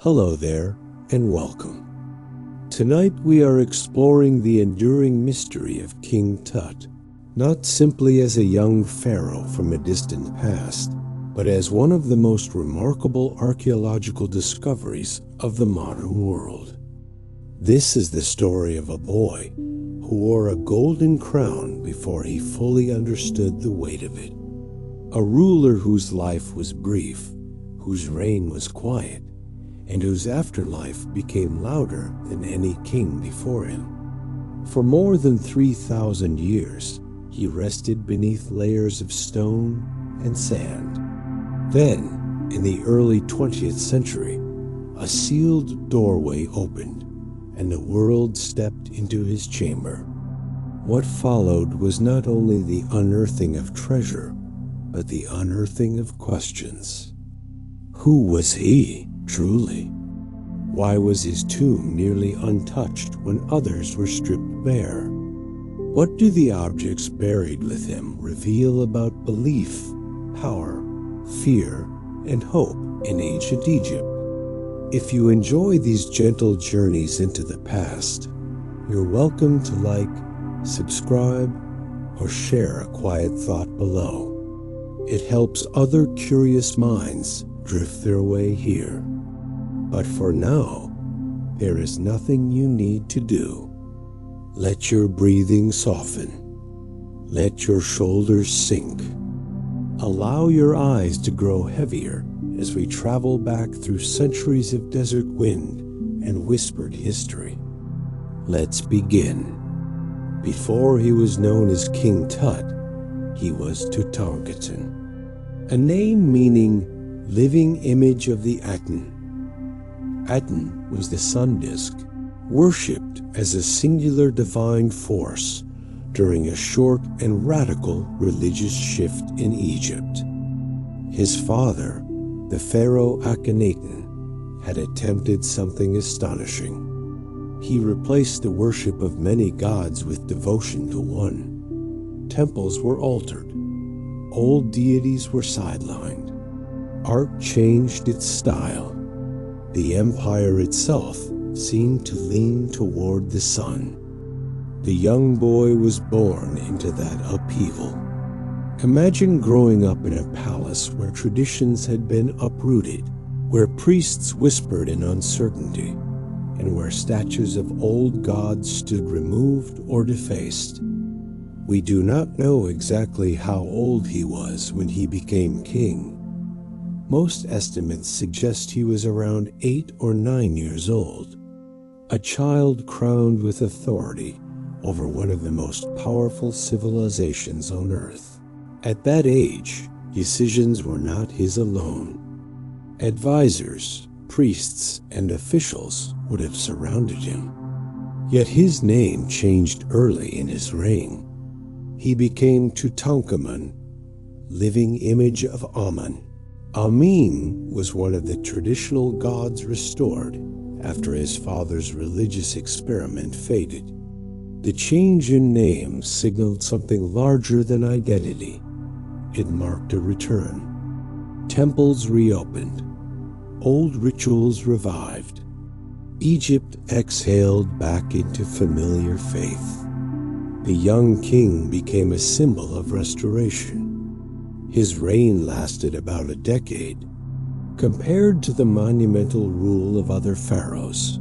Hello there, and welcome. Tonight we are exploring the enduring mystery of King Tut, not simply as a young pharaoh from a distant past, but as one of the most remarkable archaeological discoveries of the modern world. This is the story of a boy who wore a golden crown before he fully understood the weight of it. A ruler whose life was brief, whose reign was quiet, and whose afterlife became louder than any king before him. For more than 3,000 years, he rested beneath layers of stone and sand. Then, in the early 20th century, a sealed doorway opened, and the world stepped into his chamber. What followed was not only the unearthing of treasure, but the unearthing of questions. Who was he, truly? Why was his tomb nearly untouched when others were stripped bare? What do the objects buried with him reveal about belief, power, fear, and hope in ancient Egypt? If you enjoy these gentle journeys into the past, you're welcome to like, subscribe, or share a quiet thought below. It helps other curious minds drift their way here. But for now, there is nothing you need to do. Let your breathing soften. Let your shoulders sink. Allow your eyes to grow heavier as we travel back through centuries of desert wind and whispered history. Let's begin. Before he was known as King Tut, he was Tutankhaten, a name meaning living image of the Aten. Aten was the sun disk, worshipped as a singular divine force during a short and radical religious shift in Egypt. His father, the pharaoh Akhenaten, had attempted something astonishing. He replaced the worship of many gods with devotion to one. Temples were altered. Old deities were sidelined. Art changed its style. The empire itself seemed to lean toward the sun. The young boy was born into that upheaval. Imagine growing up in a palace where traditions had been uprooted, where priests whispered in uncertainty, and where statues of old gods stood removed or defaced. We do not know exactly how old he was when he became king. Most estimates suggest he was around 8 or 9 years old, a child crowned with authority over one of the most powerful civilizations on Earth. At that age, decisions were not his alone. Advisors, priests, and officials would have surrounded him. Yet his name changed early in his reign. He became Tutankhamun, living image of Amun. Amin was one of the traditional gods restored after his father's religious experiment faded. The change in name signaled something larger than identity. It marked a return. Temples reopened. Old rituals revived. Egypt exhaled back into familiar faith. The young king became a symbol of restoration. His reign lasted about a decade. Compared to the monumental rule of other pharaohs,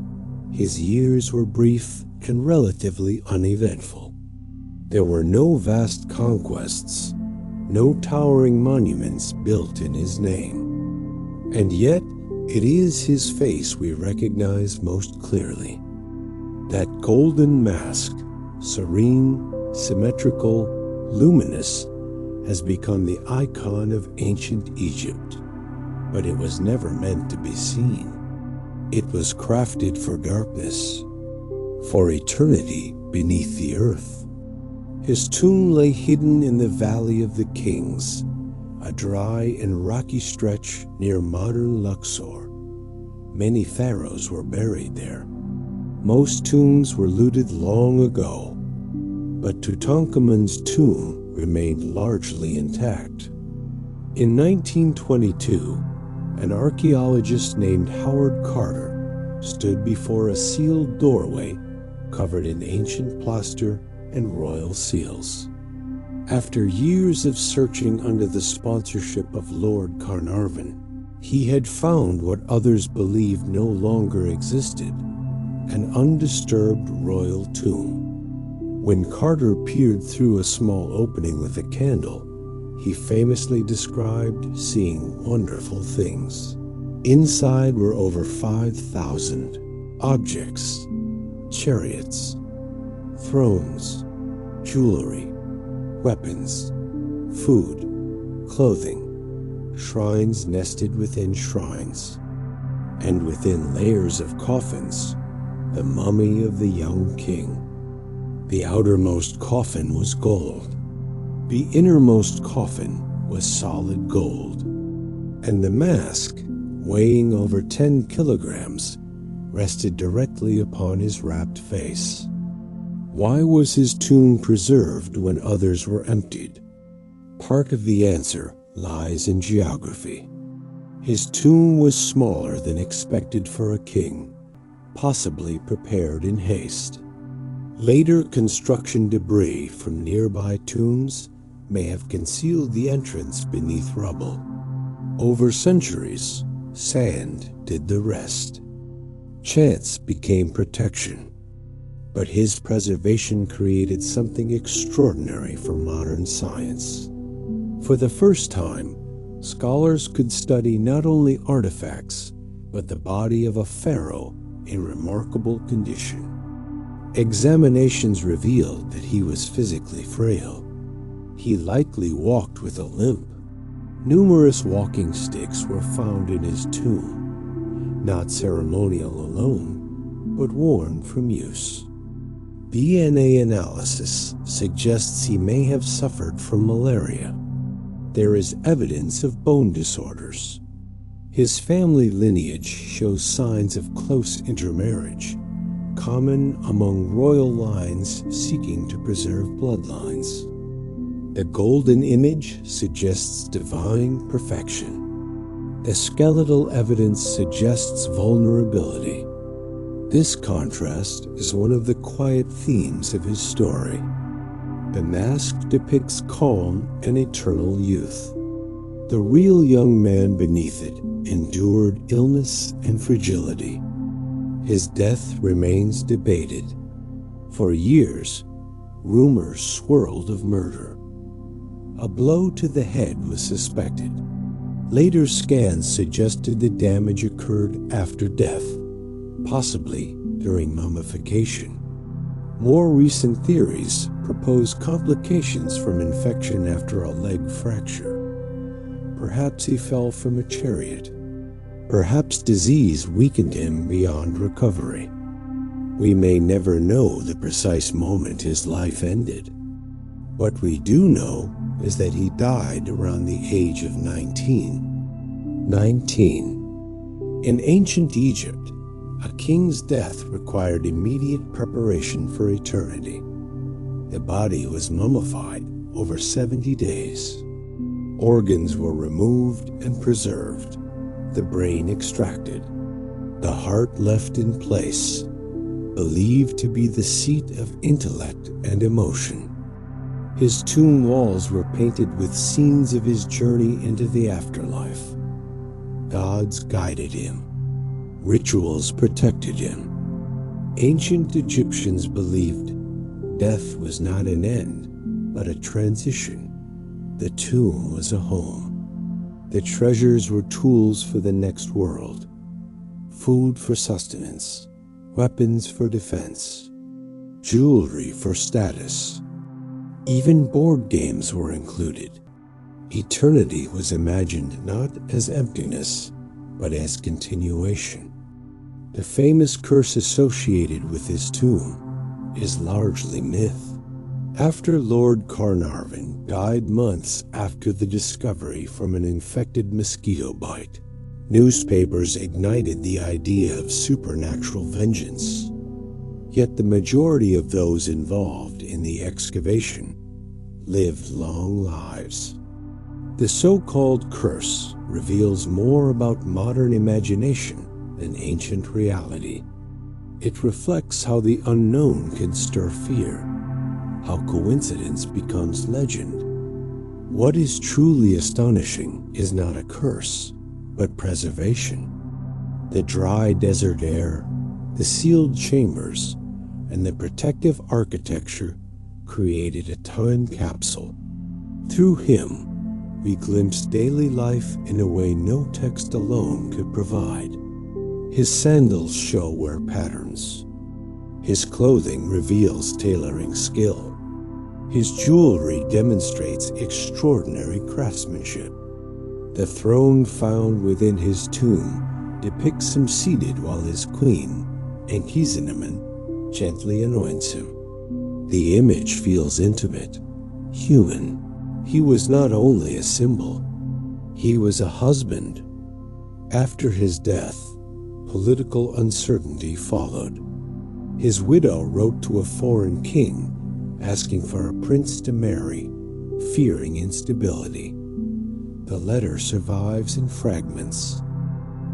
his years were brief and relatively uneventful. There were no vast conquests, no towering monuments built in his name. And yet, it is his face we recognize most clearly. That golden mask, serene, symmetrical, luminous, has become the icon of ancient Egypt. But it was never meant to be seen. It was crafted for darkness, for eternity beneath the earth. His tomb lay hidden in the Valley of the Kings, a dry and rocky stretch near modern Luxor. Many pharaohs were buried there. Most tombs were looted long ago, but Tutankhamun's tomb remained largely intact. In 1922, An archaeologist named Howard Carter stood before a sealed doorway covered in ancient plaster and royal seals. After years of searching under the sponsorship of Lord Carnarvon, he had found what others believed no longer existed, an undisturbed royal tomb. When Carter peered through a small opening with a candle, he famously described seeing wonderful things. Inside were over 5,000 objects, chariots, thrones, jewelry, weapons, food, clothing, shrines nested within shrines, and within layers of coffins, the mummy of the young king. The outermost coffin was gold. The innermost coffin was solid gold, and the mask, weighing over 10 kilograms, rested directly upon his wrapped face. Why was his tomb preserved when others were emptied? Part of the answer lies in geography. His tomb was smaller than expected for a king, possibly prepared in haste. Later construction debris from nearby tombs may have concealed the entrance beneath rubble. Over centuries, sand did the rest. Chance became protection, but his preservation created something extraordinary for modern science. For the first time, scholars could study not only artifacts, but the body of a pharaoh in remarkable condition. Examinations revealed that he was physically frail. He likely walked with a limp. Numerous walking sticks were found in his tomb, not ceremonial alone, but worn from use. DNA analysis suggests he may have suffered from malaria. There is evidence of bone disorders. His family lineage shows signs of close intermarriage, common among royal lines seeking to preserve bloodlines. The golden image suggests divine perfection. The skeletal evidence suggests vulnerability. This contrast is one of the quiet themes of his story. The mask depicts calm and eternal youth. The real young man beneath it endured illness and fragility. His death remains debated. For years, rumors swirled of murder. A blow to the head was suspected. Later scans suggested the damage occurred after death, possibly during mummification. More recent theories propose complications from infection after a leg fracture. Perhaps he fell from a chariot. Perhaps disease weakened him beyond recovery. We may never know the precise moment his life ended. What we do know is that he died around the age of 19. In ancient Egypt, a king's death required immediate preparation for eternity. The body was mummified over 70 days. Organs were removed and preserved, the brain extracted, the heart left in place, believed to be the seat of intellect and emotion. His tomb walls were painted with scenes of his journey into the afterlife. Gods guided him. Rituals protected him. Ancient Egyptians believed death was not an end, but a transition. The tomb was a home. The treasures were tools for the next world. Food for sustenance, weapons for defense, jewelry for status. Even board games were included. Eternity was imagined not as emptiness, but as continuation. The famous curse associated with his tomb is largely myth. After Lord Carnarvon died months after the discovery from an infected mosquito bite, newspapers ignited the idea of supernatural vengeance. Yet the majority of those involved in the excavation lived long lives. The so-called curse reveals more about modern imagination than ancient reality. It reflects how the unknown can stir fear, how coincidence becomes legend. What is truly astonishing is not a curse, but preservation. The dry desert air, the sealed chambers, and the protective architecture created a time capsule. Through him, we glimpse daily life in a way no text alone could provide. His sandals show wear patterns. His clothing reveals tailoring skill. His jewelry demonstrates extraordinary craftsmanship. The throne found within his tomb depicts him seated while his queen, Enkizineman, gently anoints him. The image feels intimate, human. He was not only a symbol, he was a husband. After his death, political uncertainty followed. His widow wrote to a foreign king asking for a prince to marry, fearing instability. The letter survives in fragments.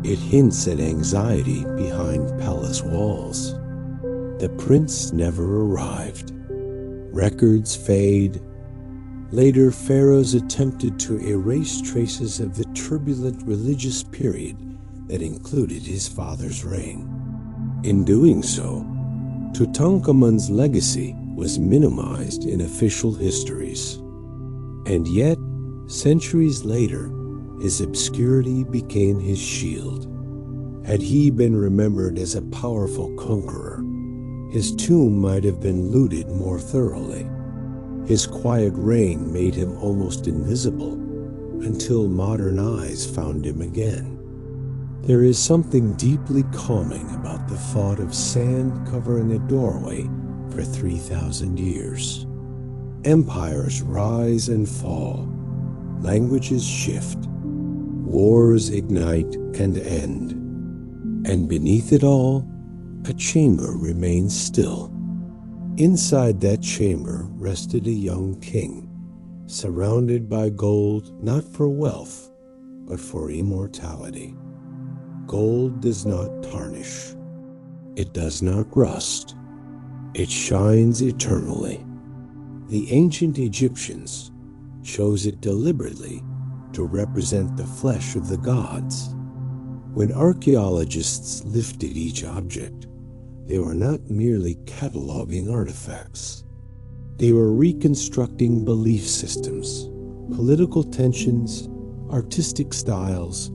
It hints at anxiety behind palace walls. The prince never arrived. Records fade. Later, pharaohs attempted to erase traces of the turbulent religious period that included his father's reign. In doing so, Tutankhamun's legacy was minimized in official histories. And yet, centuries later, his obscurity became his shield. Had he been remembered as a powerful conqueror, his tomb might have been looted more thoroughly. His quiet reign made him almost invisible until modern eyes found him again. There is something deeply calming about the thought of sand covering a doorway for 3,000 years. Empires rise and fall. Languages shift. Wars ignite and end. And beneath it all, a chamber remains still. Inside that chamber rested a young king, surrounded by gold not for wealth, but for immortality. Gold does not tarnish. It does not rust. It shines eternally. The ancient Egyptians chose it deliberately to represent the flesh of the gods. When archaeologists lifted each object, they were not merely cataloging artifacts. They were reconstructing belief systems, political tensions, artistic styles,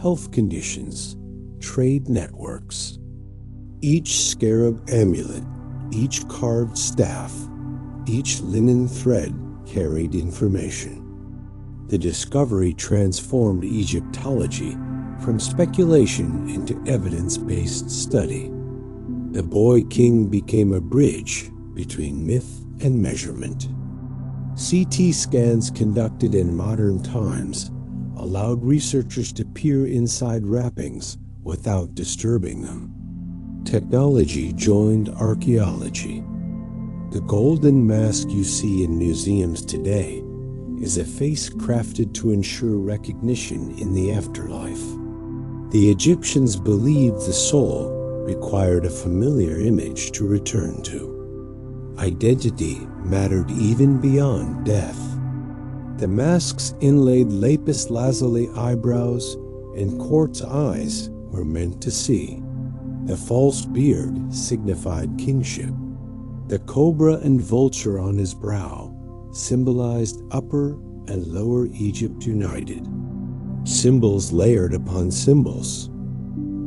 health conditions, trade networks. Each scarab amulet, each carved staff, each linen thread carried information. The discovery transformed Egyptology from speculation into evidence-based study. The boy king became a bridge between myth and measurement. CT scans conducted in modern times allowed researchers to peer inside wrappings without disturbing them. Technology joined archaeology. The golden mask you see in museums today is a face crafted to ensure recognition in the afterlife. The Egyptians believed the soul required a familiar image to return to. Identity mattered even beyond death. The mask's inlaid lapis lazuli eyebrows and quartz eyes were meant to see. The false beard signified kingship. The cobra and vulture on his brow symbolized Upper and Lower Egypt united. Symbols layered upon symbols.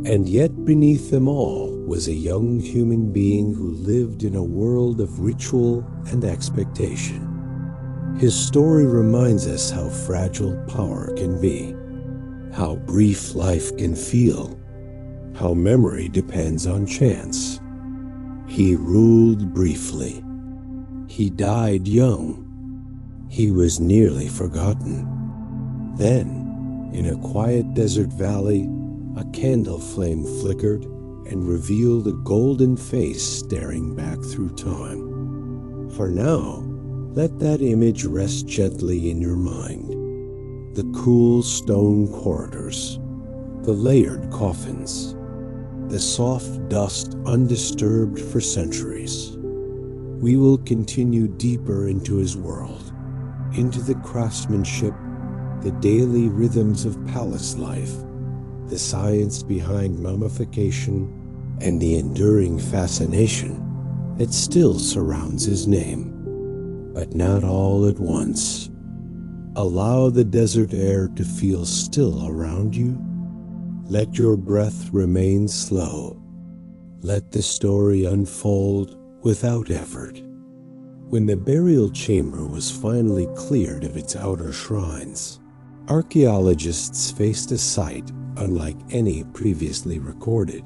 And yet beneath them all was a young human being who lived in a world of ritual and expectation. His story reminds us how fragile power can be, how brief life can feel, how memory depends on chance. He ruled briefly. He died young. He was nearly forgotten. Then, in a quiet desert valley, a candle flame flickered and revealed a golden face staring back through time. For now, let that image rest gently in your mind. The cool stone corridors, the layered coffins, the soft dust undisturbed for centuries. We will continue deeper into his world, into the craftsmanship, the daily rhythms of palace life, the science behind mummification, and the enduring fascination that still surrounds his name. But not all at once. Allow the desert air to feel still around you. Let your breath remain slow. Let the story unfold without effort. When the burial chamber was finally cleared of its outer shrines, archaeologists faced a sight unlike any previously recorded.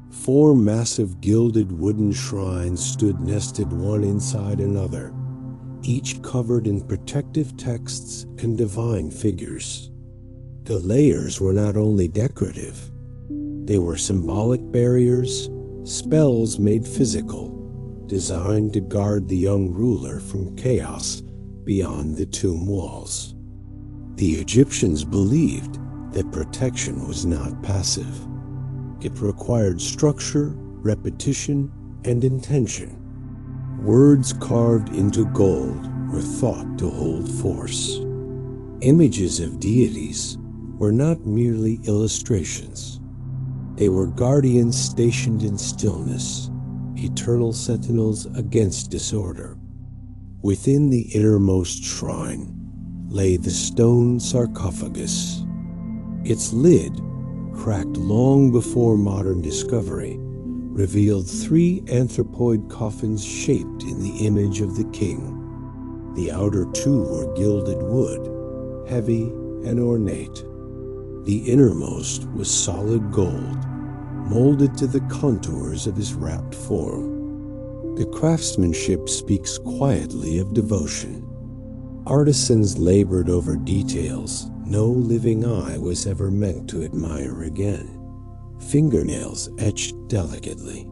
4 massive gilded wooden shrines stood nested one inside another, each covered in protective texts and divine figures. The layers were not only decorative, they were symbolic barriers, spells made physical, designed to guard the young ruler from chaos beyond the tomb walls. The Egyptians believed that protection was not passive. It required structure, repetition, and intention. Words carved into gold were thought to hold force. Images of deities were not merely illustrations. They were guardians stationed in stillness, eternal sentinels against disorder. Within the innermost shrine lay the stone sarcophagus. Its lid, cracked long before modern discovery, revealed 3 anthropoid coffins shaped in the image of the king. The outer 2 were gilded wood, heavy and ornate. The innermost was solid gold, molded to the contours of his wrapped form. The craftsmanship speaks quietly of devotion. Artisans labored over details no living eye was ever meant to admire again. Fingernails etched delicately,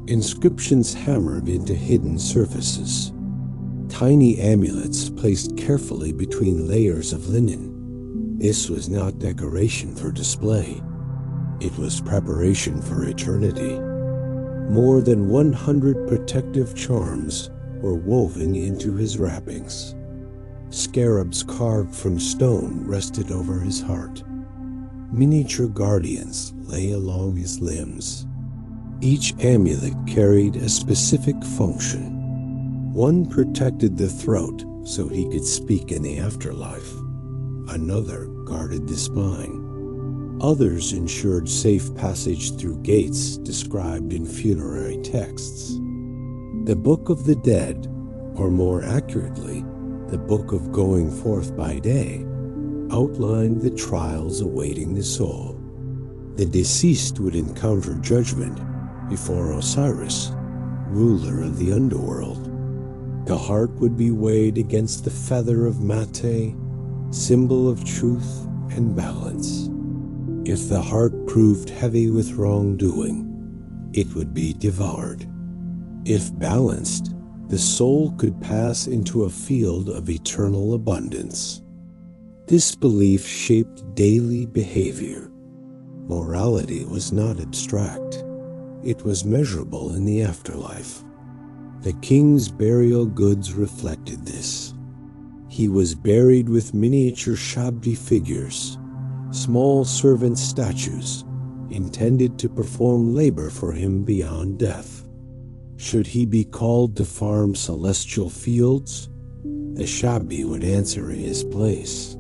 inscriptions hammered into hidden surfaces, tiny amulets placed carefully between layers of linen. This was not decoration for display. It was preparation for eternity. More than 100 protective charms were woven into his wrappings. Scarabs carved from stone rested over his heart. Miniature guardians lay along his limbs. Each amulet carried a specific function. One protected the throat so he could speak in the afterlife. Another guarded the spine. Others ensured safe passage through gates described in funerary texts. The Book of the Dead, or more accurately, the Book of Going Forth by Day, outlined the trials awaiting the soul. The deceased would encounter judgment before Osiris, ruler of the underworld. The heart would be weighed against the feather of Mate, symbol of truth and balance. If the heart proved heavy with wrongdoing, it would be devoured. If balanced, the soul could pass into a field of eternal abundance. This belief shaped daily behavior. Morality was not abstract. It was measurable in the afterlife. The king's burial goods reflected this. He was buried with miniature shabdi figures, small servant statues, intended to perform labor for him beyond death. Should he be called to farm celestial fields, the shabdi would answer in his place.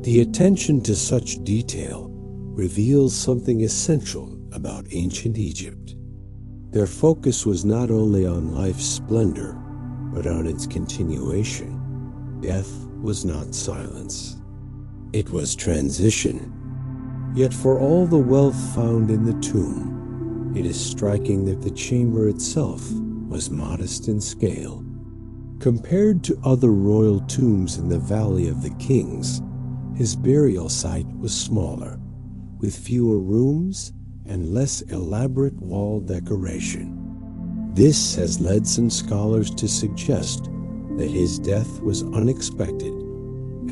The attention to such detail reveals something essential about ancient Egypt. Their focus was not only on life's splendor, but on its continuation. Death was not silence. It was transition. Yet for all the wealth found in the tomb, it is striking that the chamber itself was modest in scale. Compared to other royal tombs in the Valley of the Kings, his burial site was smaller, with fewer rooms and less elaborate wall decoration. This has led some scholars to suggest that his death was unexpected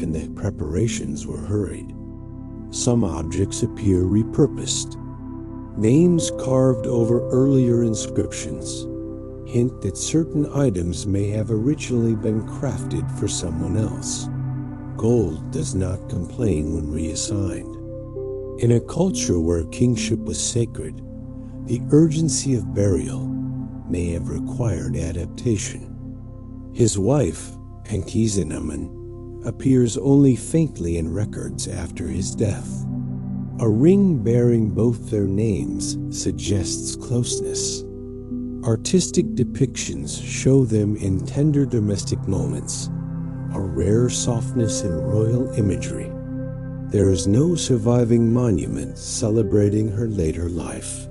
and the preparations were hurried. Some objects appear repurposed. Names carved over earlier inscriptions hint that certain items may have originally been crafted for someone else. Gold does not complain when reassigned. In a culture where kingship was sacred, the urgency of burial may have required adaptation. His wife, Ankhesenamun, appears only faintly in records after his death. A ring bearing both their names suggests closeness. Artistic depictions show them in tender domestic moments, a rare softness in royal imagery. There is no surviving monument celebrating her later life.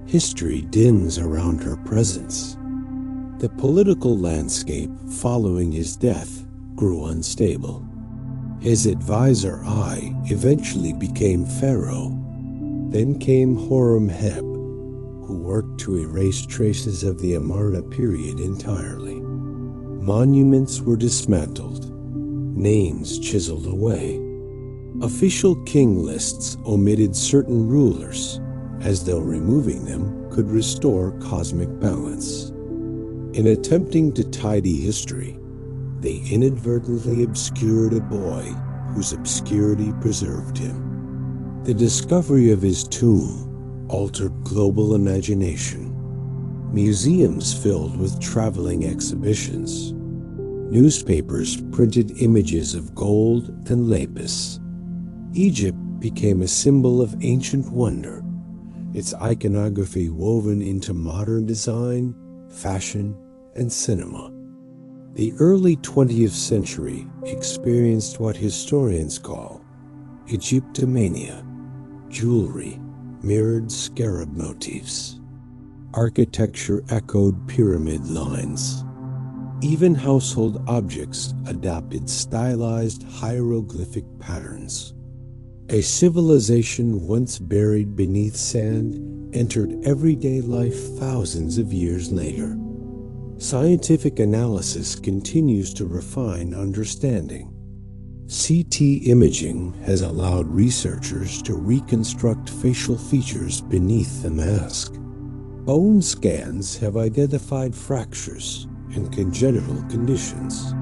History dims around her presence. The political landscape following his death grew unstable. His advisor Ai eventually became pharaoh. Then came Horemheb, who worked to erase traces of the Amarna period entirely. Monuments were dismantled, names chiseled away. Official king lists omitted certain rulers, as though removing them could restore cosmic balance. In attempting to tidy history, they inadvertently obscured a boy whose obscurity preserved him. The discovery of his tomb altered global imagination. Museums filled with traveling exhibitions. Newspapers printed images of gold and lapis. Egypt became a symbol of ancient wonder, its iconography woven into modern design, fashion, and cinema. The early 20th century experienced what historians call Egyptomania. Jewelry mirrored scarab motifs. Architecture echoed pyramid lines. Even household objects adopted stylized hieroglyphic patterns. A civilization once buried beneath sand entered everyday life thousands of years later. Scientific analysis continues to refine understanding. CT imaging has allowed researchers to reconstruct facial features beneath the mask. Bone scans have identified fractures and congenital conditions.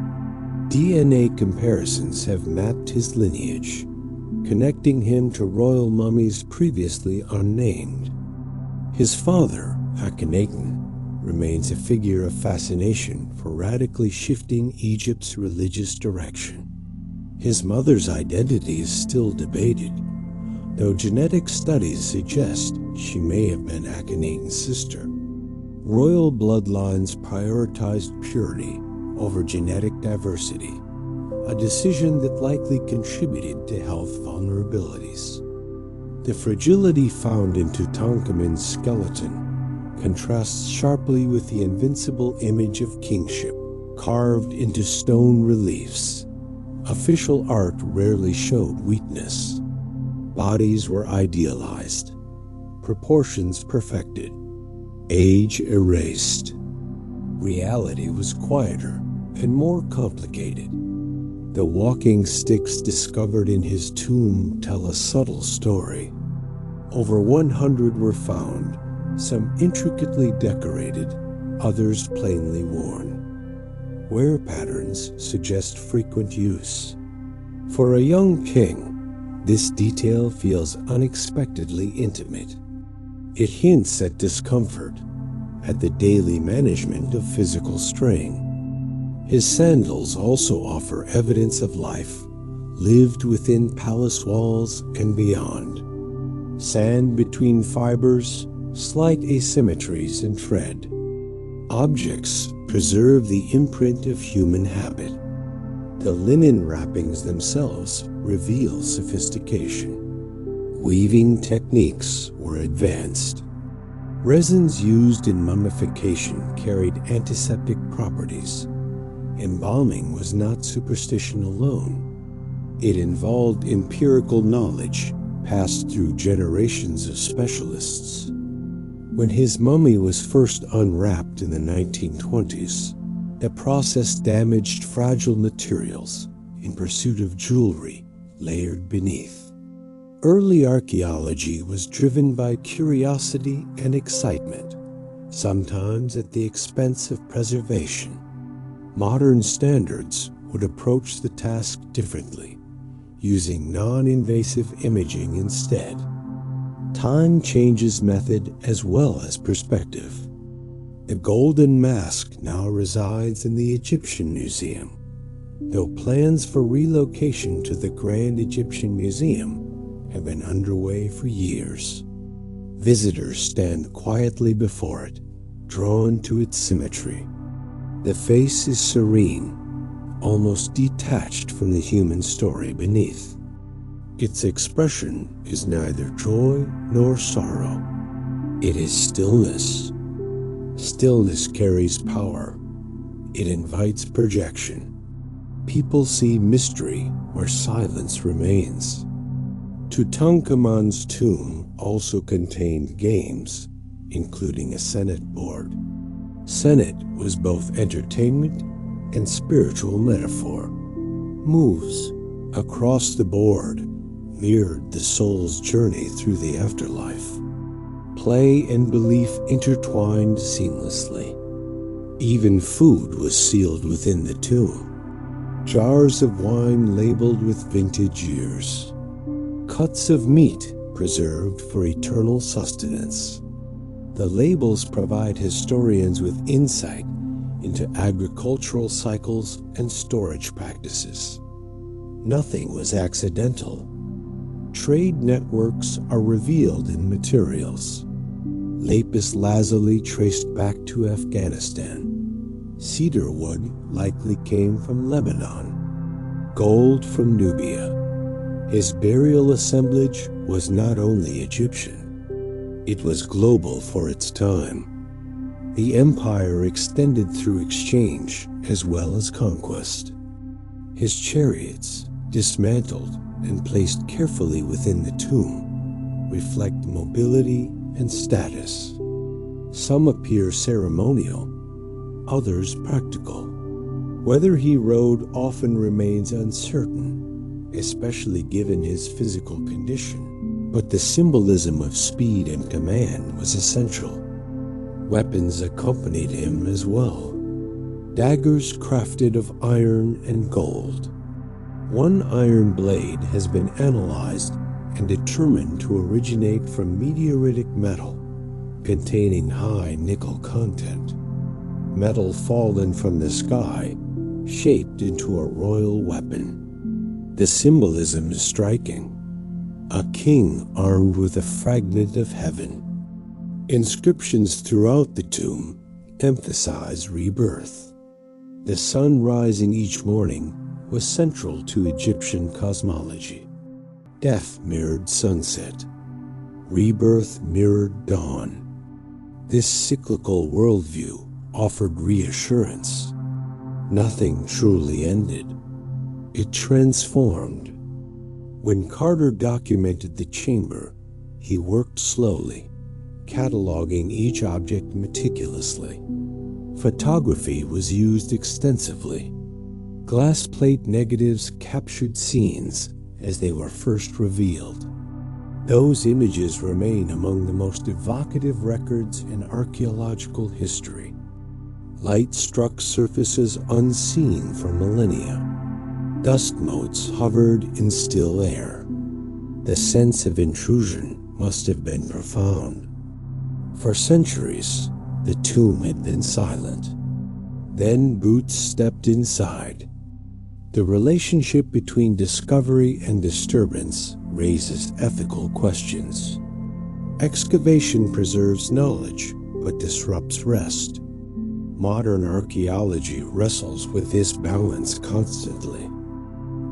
DNA comparisons have mapped his lineage, connecting him to royal mummies previously unnamed. His father, Akhenaten, remains a figure of fascination for radically shifting Egypt's religious direction. His mother's identity is still debated, though genetic studies suggest she may have been Akhenaten's sister. Royal bloodlines prioritized purity over genetic diversity, a decision that likely contributed to health vulnerabilities. The fragility found in Tutankhamun's skeleton contrasts sharply with the invincible image of kingship carved into stone reliefs. Official art rarely showed weakness. Bodies were idealized, proportions perfected, age erased. Reality was quieter and more complicated. The walking sticks discovered in his tomb tell a subtle story. Over 100 were found, some intricately decorated, others plainly worn. Wear patterns suggest frequent use. For a young king, this detail feels unexpectedly intimate. It hints at discomfort, at the daily management of physical strain. His sandals also offer evidence of life, lived within palace walls and beyond. Sand between fibers, slight asymmetries in tread. Objects preserve the imprint of human habit. The linen wrappings themselves reveal sophistication. Weaving techniques were advanced. Resins used in mummification carried antiseptic properties. Embalming was not superstition alone. It involved empirical knowledge passed through generations of specialists. When his mummy was first unwrapped in the 1920s, the process damaged fragile materials, in pursuit of jewelry layered beneath. Early archaeology was driven by curiosity and excitement, sometimes at the expense of preservation. Modern standards would approach the task differently, using non-invasive imaging instead. Time changes method as well as perspective. The golden mask now resides in the Egyptian Museum, though plans for relocation to the Grand Egyptian Museum have been underway for years. Visitors stand quietly before it, drawn to its symmetry. The face is serene, almost detached from the human story beneath. Its expression is neither joy nor sorrow. It is stillness. Stillness carries power. It invites projection. People see mystery where silence remains. Tutankhamun's tomb also contained games, including a Senate board. Senate was both entertainment and spiritual metaphor. Moves across the board mirrored the soul's journey through the afterlife. Play and belief intertwined seamlessly. Even food was sealed within the tomb. Jars of wine labeled with vintage years. Cuts of meat preserved for eternal sustenance. The labels provide historians with insight into agricultural cycles and storage practices. Nothing was accidental. Trade networks are revealed in materials. Lapis lazuli traced back to Afghanistan. Cedar wood likely came from Lebanon. Gold from Nubia. His burial assemblage was not only Egyptian, it was global for its time. The empire extended through exchange as well as conquest. His chariots, dismantled and placed carefully within the tomb, reflect mobility and status. Some appear ceremonial, others practical. Whether he rode often remains uncertain, especially given his physical condition. But the symbolism of speed and command was essential. Weapons accompanied him as well. Daggers crafted of iron and gold. One iron blade has been analyzed and determined to originate from meteoritic metal containing high nickel content. Metal fallen from the sky, shaped into a royal weapon. The symbolism is striking. A king armed with a fragment of heaven. Inscriptions throughout the tomb emphasize rebirth. The sun rising each morning was central to Egyptian cosmology. Death mirrored sunset. Rebirth mirrored dawn. This cyclical worldview offered reassurance. Nothing truly ended. It transformed. When Carter documented the chamber, he worked slowly, cataloging each object meticulously. Photography was used extensively. Glass plate negatives captured scenes as they were first revealed. Those images remain among the most evocative records in archaeological history. Light struck surfaces unseen for millennia. Dust motes hovered in still air. The sense of intrusion must have been profound. For centuries, the tomb had been silent. Then Boots stepped inside. The relationship between discovery and disturbance raises ethical questions. Excavation preserves knowledge, but disrupts rest. Modern archaeology wrestles with this balance constantly.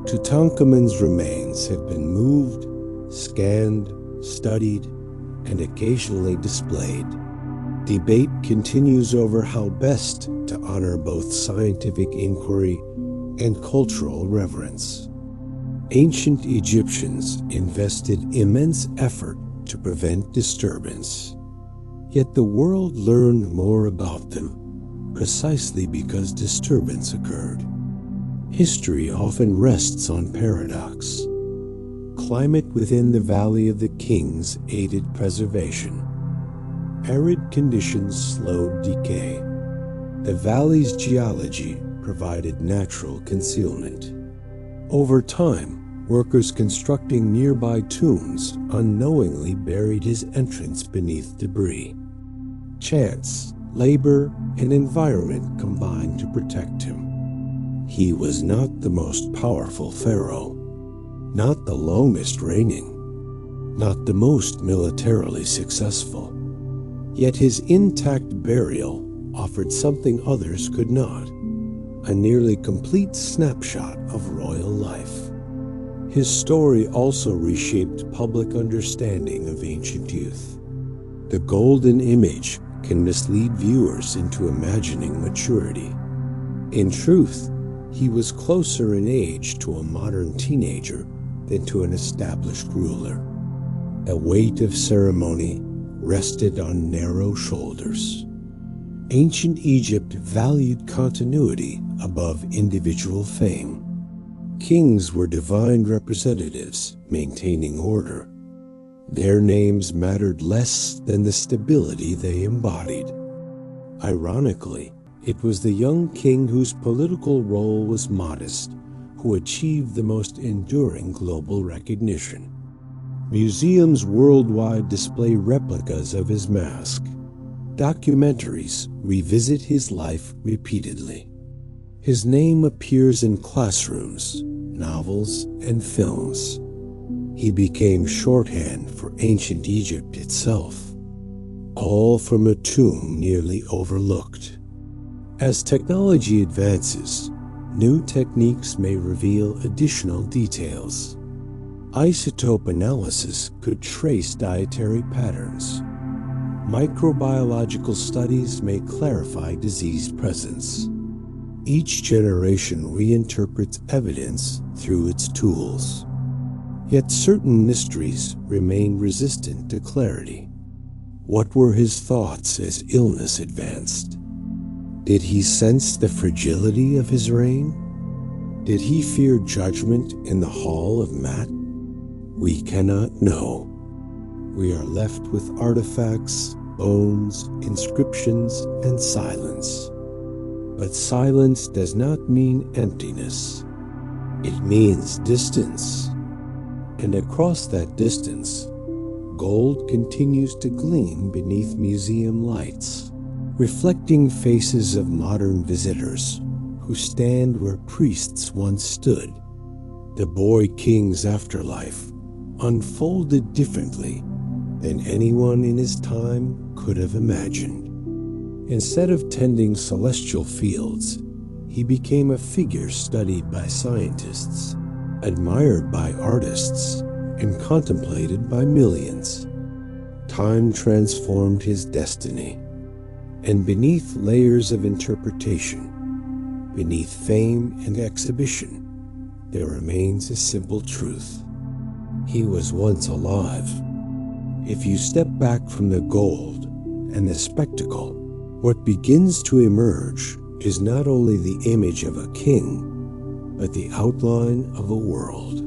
Tutankhamun's remains have been moved, scanned, studied, and occasionally displayed. Debate continues over how best to honor both scientific inquiry and cultural reverence. Ancient Egyptians invested immense effort to prevent disturbance. Yet the world learned more about them precisely because disturbance occurred. History often rests on paradox. Climate within the Valley of the Kings aided preservation. Arid conditions slowed decay. The valley's geology provided natural concealment. Over time, workers constructing nearby tombs unknowingly buried his entrance beneath debris. Chance, labor, and environment combined to protect him. He was not the most powerful pharaoh, not the longest reigning, not the most militarily successful. Yet his intact burial offered something others could not, a nearly complete snapshot of royal life. His story also reshaped public understanding of ancient youth. The golden image can mislead viewers into imagining maturity. In truth, he was closer in age to a modern teenager than to an established ruler. A weight of ceremony rested on narrow shoulders. Ancient Egypt valued continuity above individual fame. Kings were divine representatives maintaining order. Their names mattered less than the stability they embodied. Ironically, it was the young king whose political role was modest who achieved the most enduring global recognition. Museums worldwide display replicas of his mask. Documentaries revisit his life repeatedly. His name appears in classrooms, novels, and films. He became shorthand for ancient Egypt itself, all from a tomb nearly overlooked. As technology advances, new techniques may reveal additional details. Isotope analysis could trace dietary patterns. Microbiological studies may clarify disease presence. Each generation reinterprets evidence through its tools. Yet certain mysteries remain resistant to clarity. What were his thoughts as illness advanced? Did he sense the fragility of his reign? Did he fear judgment in the hall of Mat? We cannot know. We are left with artifacts, bones, inscriptions, and silence. But silence does not mean emptiness. It means distance. And across that distance, gold continues to gleam beneath museum lights, reflecting faces of modern visitors who stand where priests once stood. The boy king's afterlife unfolded differently than anyone in his time could have imagined. Instead of tending celestial fields, he became a figure studied by scientists, admired by artists, and contemplated by millions. Time transformed his destiny, and beneath layers of interpretation, beneath fame and exhibition, there remains a simple truth. He was once alive. If you step back from the gold and the spectacle, what begins to emerge is not only the image of a king, but the outline of a world.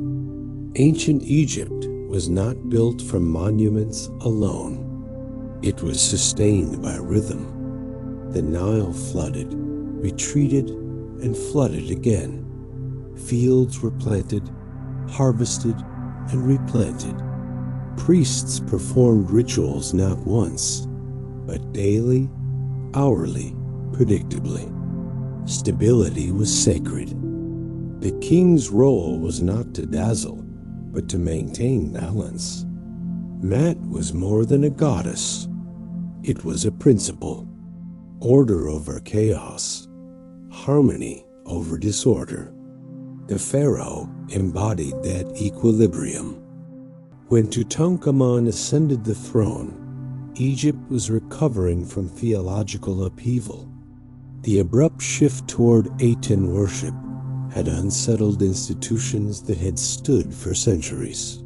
Ancient Egypt was not built from monuments alone. It was sustained by rhythm. The Nile flooded, retreated, and flooded again. Fields were planted, harvested, and replanted. Priests performed rituals not once, but daily, hourly, predictably. Stability was sacred. The king's role was not to dazzle, but to maintain balance. Mat was more than a goddess. It was a principle. Order over chaos. Harmony over disorder. The pharaoh embodied that equilibrium. When Tutankhamun ascended the throne, Egypt was recovering from theological upheaval. The abrupt shift toward Aten worship had unsettled institutions that had stood for centuries.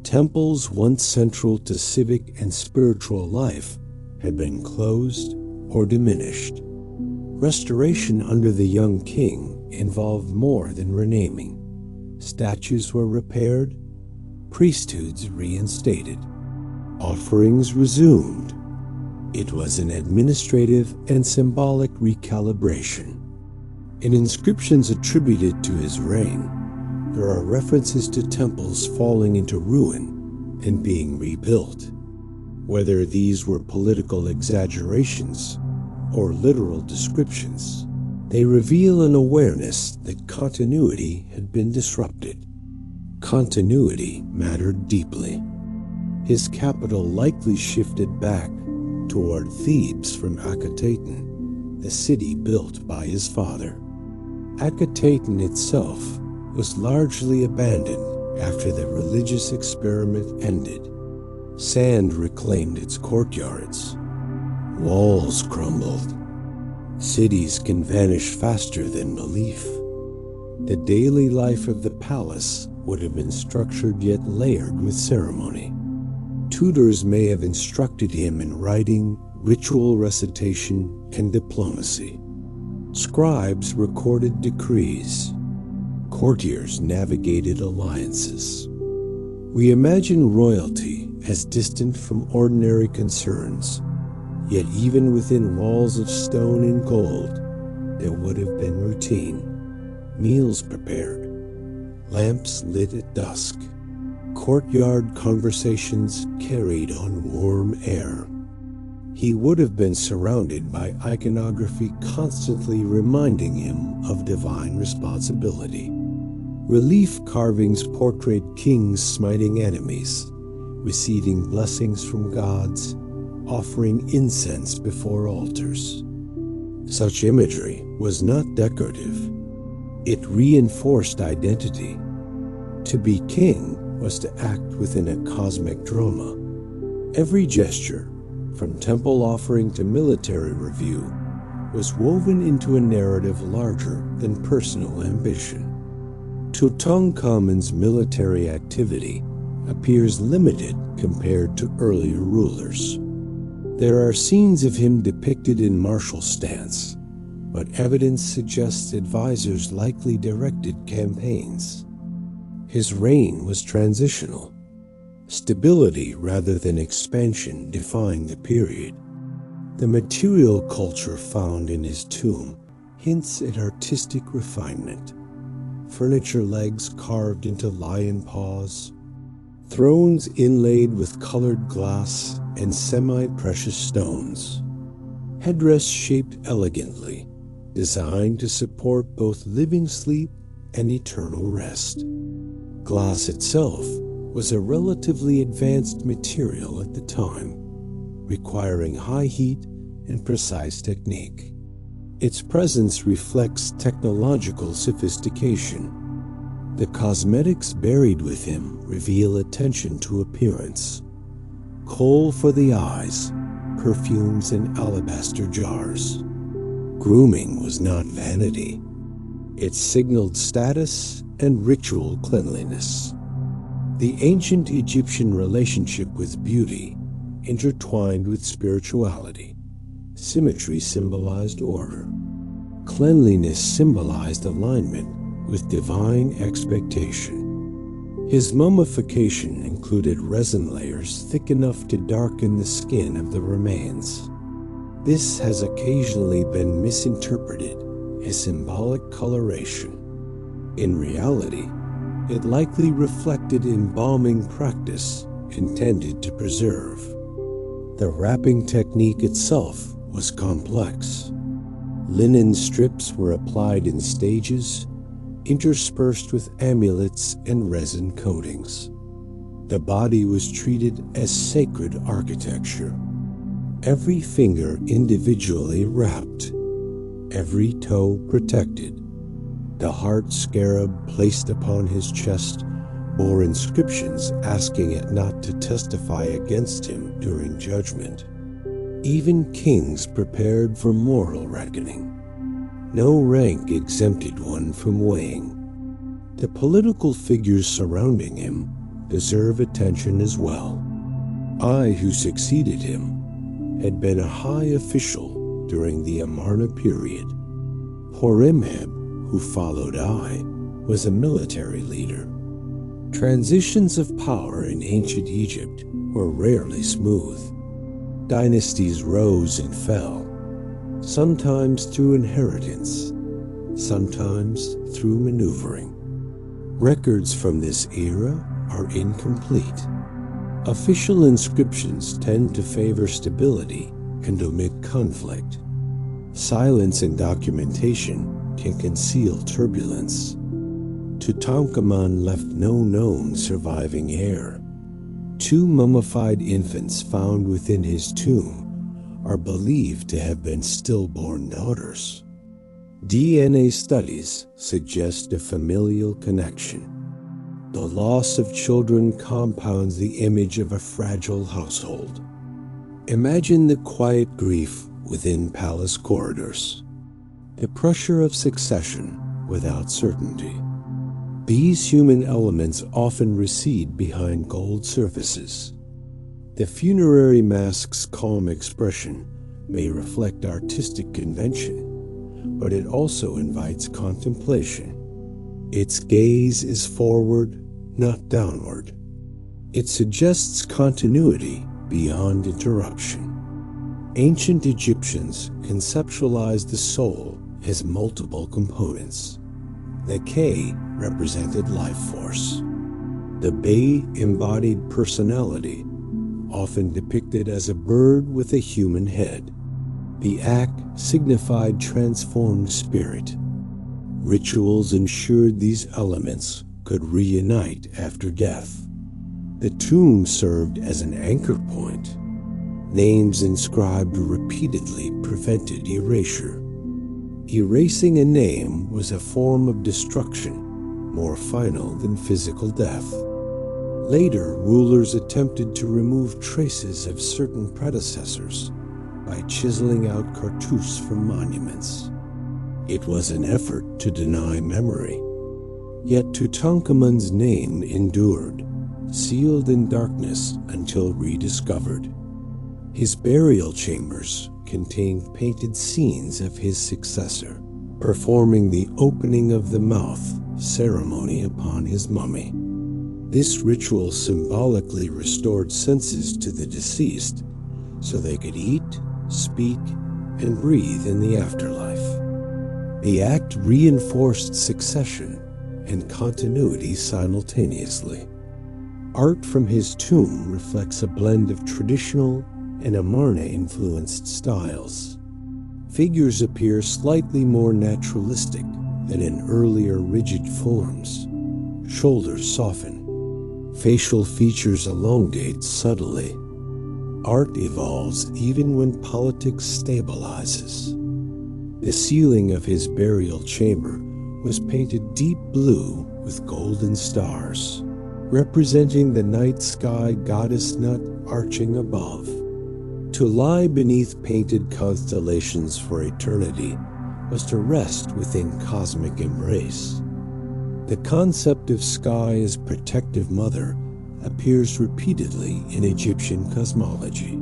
Temples once central to civic and spiritual life had been closed or diminished. Restoration under the young king involved more than renaming. Statues were repaired, priesthoods reinstated, offerings resumed. It was an administrative and symbolic recalibration. In inscriptions attributed to his reign, there are references to temples falling into ruin and being rebuilt. Whether these were political exaggerations or literal descriptions, they reveal an awareness that continuity had been disrupted. Continuity mattered deeply. His capital likely shifted back toward Thebes from Akhetaten, the city built by his father. Akhetaten itself was largely abandoned after the religious experiment ended. Sand reclaimed its courtyards. Walls crumbled. Cities can vanish faster than belief. The daily life of the palace would have been structured yet layered with ceremony. Tutors may have instructed him in writing, ritual recitation, and diplomacy. Scribes recorded decrees. Courtiers navigated alliances. We imagine royalty as distant from ordinary concerns, yet even within walls of stone and gold, there would have been routine. Meals prepared, lamps lit at dusk, courtyard conversations carried on warm air. He would have been surrounded by iconography constantly reminding him of divine responsibility. Relief carvings portrayed kings smiting enemies, receiving blessings from gods, offering incense before altars. Such imagery was not decorative. It reinforced identity. To be king was to act within a cosmic drama. Every gesture, from temple offering to military review, was woven into a narrative larger than personal ambition. Tutankhamun's military activity appears limited compared to earlier rulers. There are scenes of him depicted in martial stance, but evidence suggests advisors likely directed campaigns. His reign was transitional. Stability rather than expansion defined the period. The material culture found in his tomb hints at artistic refinement. Furniture legs carved into lion paws, thrones inlaid with colored glass and semi-precious stones, headdress shaped elegantly, designed to support both living sleep and eternal rest. Glass itself was a relatively advanced material at the time, requiring high heat and precise technique. Its presence reflects technological sophistication. The cosmetics buried with him reveal attention to appearance. Kohl for the eyes, perfumes in alabaster jars. Grooming was not vanity. It signaled status and ritual cleanliness. The ancient Egyptian relationship with beauty intertwined with spirituality. Symmetry symbolized order. Cleanliness symbolized alignment with divine expectation. His mummification included resin layers thick enough to darken the skin of the remains. This has occasionally been misinterpreted as symbolic coloration. In reality, it likely reflected embalming practice intended to preserve. The wrapping technique itself was complex. Linen strips were applied in stages, interspersed with amulets and resin coatings. The body was treated as sacred architecture. Every finger individually wrapped, every toe protected. The heart scarab placed upon his chest bore inscriptions asking it not to testify against him during judgment. Even kings prepared for moral reckoning. No rank exempted one from weighing. The political figures surrounding him deserve attention as well. I, who succeeded him, had been a high official during the Amarna period. Horemheb, who followed Ai, was a military leader. Transitions of power in ancient Egypt were rarely smooth. Dynasties rose and fell, sometimes through inheritance, sometimes through maneuvering. Records from this era are incomplete. Official inscriptions tend to favor stability and omit conflict. Silence in documentation can conceal turbulence. Tutankhamun left no known surviving heir. 2 mummified infants found within his tomb are believed to have been stillborn daughters. DNA studies suggest a familial connection. The loss of children compounds the image of a fragile household. Imagine the quiet grief within palace corridors, the pressure of succession without certainty. These human elements often recede behind gold surfaces. The funerary mask's calm expression may reflect artistic convention, but it also invites contemplation. Its gaze is forward, not downward. It suggests continuity beyond interruption. Ancient Egyptians conceptualized the soul as multiple components. The K represented life force. The Bay embodied personality, often depicted as a bird with a human head. The Ak signified transformed spirit. Rituals ensured these elements could reunite after death. The tomb served as an anchor point. Names inscribed repeatedly prevented erasure. Erasing a name was a form of destruction, more final than physical death. Later, rulers attempted to remove traces of certain predecessors by chiseling out cartouches from monuments. It was an effort to deny memory. Yet Tutankhamun's name endured, sealed in darkness until rediscovered. His burial chambers contained painted scenes of his successor, performing the opening of the mouth ceremony upon his mummy. This ritual symbolically restored senses to the deceased so they could eat, speak, and breathe in the afterlife. The act reinforced succession and continuity simultaneously. Art from his tomb reflects a blend of traditional and Amarna-influenced styles. Figures appear slightly more naturalistic than in earlier rigid forms. Shoulders soften. Facial features elongate subtly. Art evolves even when politics stabilizes. The ceiling of his burial chamber was painted deep blue with golden stars, representing the night sky goddess Nut arching above. To lie beneath painted constellations for eternity was to rest within cosmic embrace. The concept of sky as protective mother appears repeatedly in Egyptian cosmology.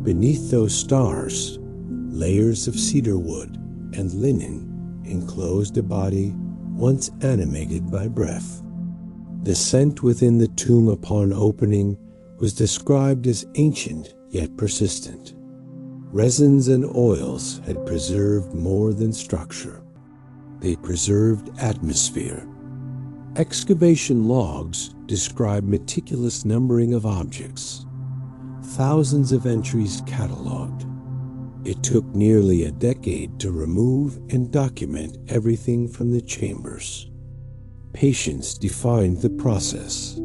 Beneath those stars, layers of cedar wood and linen enclosed a body once animated by breath. The scent within the tomb upon opening was described as ancient yet persistent. Resins and oils had preserved more than structure. They preserved atmosphere. Excavation logs describe meticulous numbering of objects. Thousands of entries cataloged. It took nearly a decade to remove and document everything from the chambers. Patience defined the process.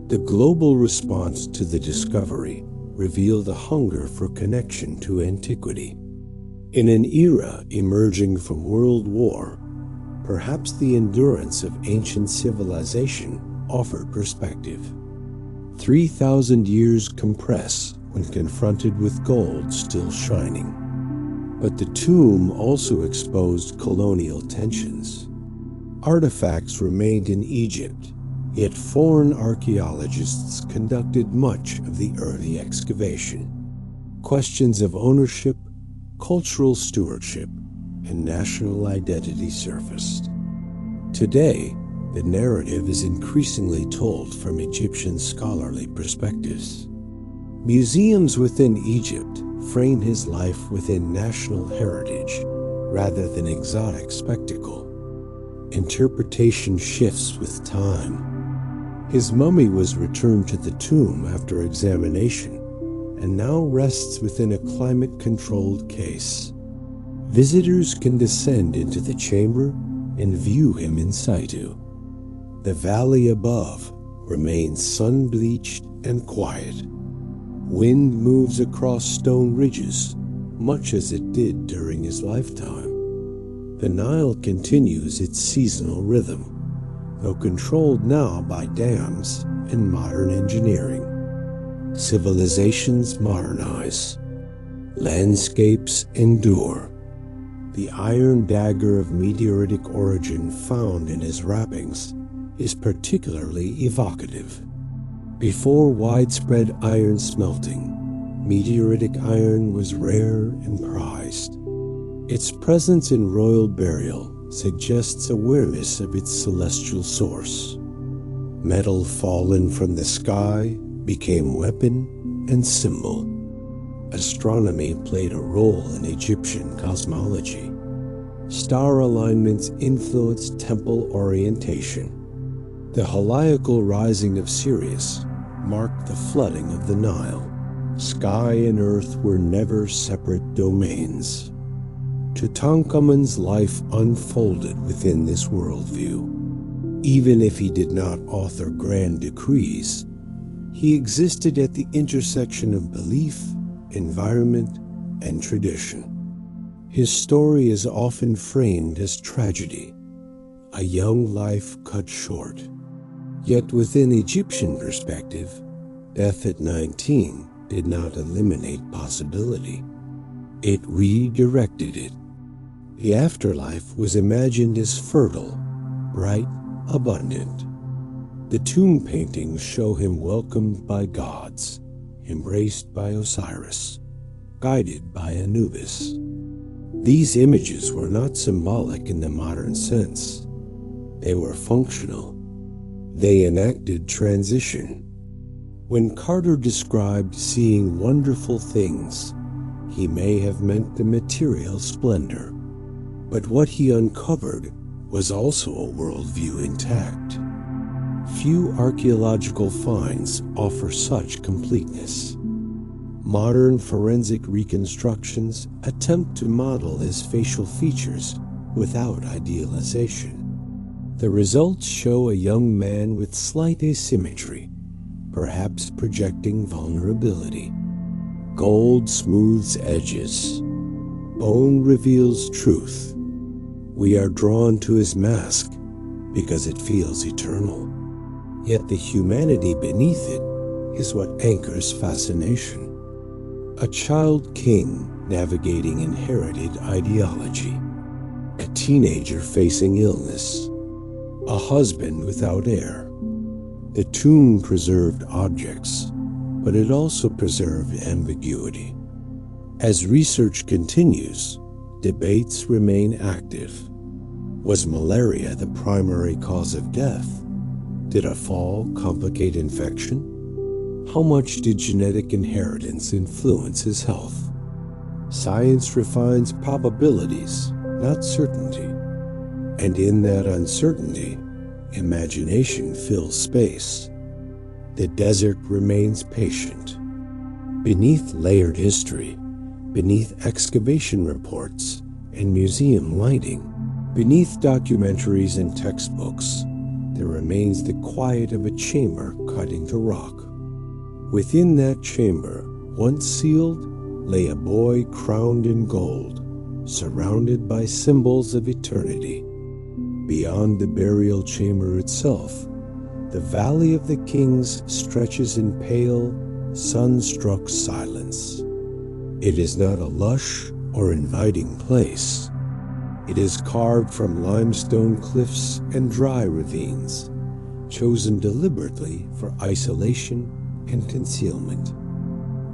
The global response to the discovery revealed a hunger for connection to antiquity. In an era emerging from World War, perhaps the endurance of ancient civilization offered perspective. 3,000 years compress when confronted with gold still shining. But the tomb also exposed colonial tensions. Artifacts remained in Egypt, yet foreign archaeologists conducted much of the early excavation. Questions of ownership, cultural stewardship, and national identity surfaced. Today, the narrative is increasingly told from Egyptian scholarly perspectives. Museums within Egypt frame his life within national heritage rather than exotic spectacle. Interpretation shifts with time. His mummy was returned to the tomb after examination and now rests within a climate-controlled case. Visitors can descend into the chamber and view him in situ. The valley above remains sun-bleached and quiet. Wind moves across stone ridges, much as it did during his lifetime. The Nile continues its seasonal rhythm, though controlled now by dams and modern engineering. Civilizations modernize. Landscapes endure. The iron dagger of meteoritic origin found in his wrappings is particularly evocative. Before widespread iron smelting, meteoritic iron was rare and prized. Its presence in royal burial suggests awareness of its celestial source. Metal fallen from the sky became weapon and symbol. Astronomy played a role in Egyptian cosmology. Star alignments influenced temple orientation. The heliacal rising of Sirius marked the flooding of the Nile. Sky and earth were never separate domains. Tutankhamun's life unfolded within this worldview. Even if he did not author grand decrees, he existed at the intersection of belief, environment, and tradition. His story is often framed as tragedy, a young life cut short. Yet within Egyptian perspective, death at 19 did not eliminate possibility. It redirected it. The afterlife was imagined as fertile, bright, abundant. The tomb paintings show him welcomed by gods, embraced by Osiris, guided by Anubis. These images were not symbolic in the modern sense. They were functional. They enacted transition. When Carter described seeing wonderful things, he may have meant the material splendor. But what he uncovered was also a worldview intact. Few archaeological finds offer such completeness. Modern forensic reconstructions attempt to model his facial features without idealization. The results show a young man with slight asymmetry, perhaps projecting vulnerability. Gold smooths edges. Bone reveals truth. We are drawn to his mask because it feels eternal. Yet the humanity beneath it is what anchors fascination. A child king navigating inherited ideology. A teenager facing illness. A husband without heir. The tomb preserved objects, but it also preserved ambiguity. As research continues, debates remain active. Was malaria the primary cause of death? Did a fall complicate infection? How much did genetic inheritance influence his health? Science refines probabilities, not certainty. And in that uncertainty, imagination fills space. The desert remains patient. Beneath layered history, beneath excavation reports and museum lighting, beneath documentaries and textbooks, there remains the quiet of a chamber cut into rock. Within that chamber, once sealed, lay a boy crowned in gold, surrounded by symbols of eternity. Beyond the burial chamber itself, the Valley of the Kings stretches in pale, sun-struck silence. It is not a lush or inviting place. It is carved from limestone cliffs and dry ravines, chosen deliberately for isolation and concealment.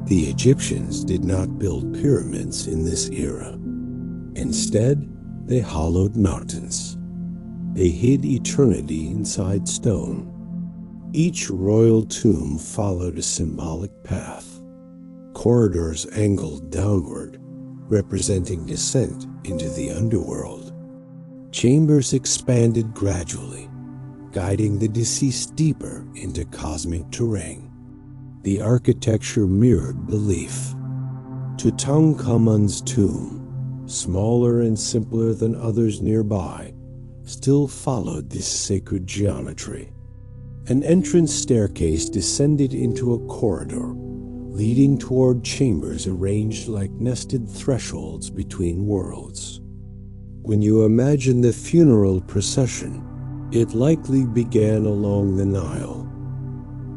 The Egyptians did not build pyramids in this era. Instead, they hollowed mountains. They hid eternity inside stone. Each royal tomb followed a symbolic path. Corridors angled downward, representing descent into the underworld. Chambers expanded gradually, guiding the deceased deeper into cosmic terrain. The architecture mirrored belief. Tutankhamun's tomb, smaller and simpler than others nearby, still followed this sacred geometry. An entrance staircase descended into a corridor, leading toward chambers arranged like nested thresholds between worlds. When you imagine the funeral procession, it likely began along the Nile.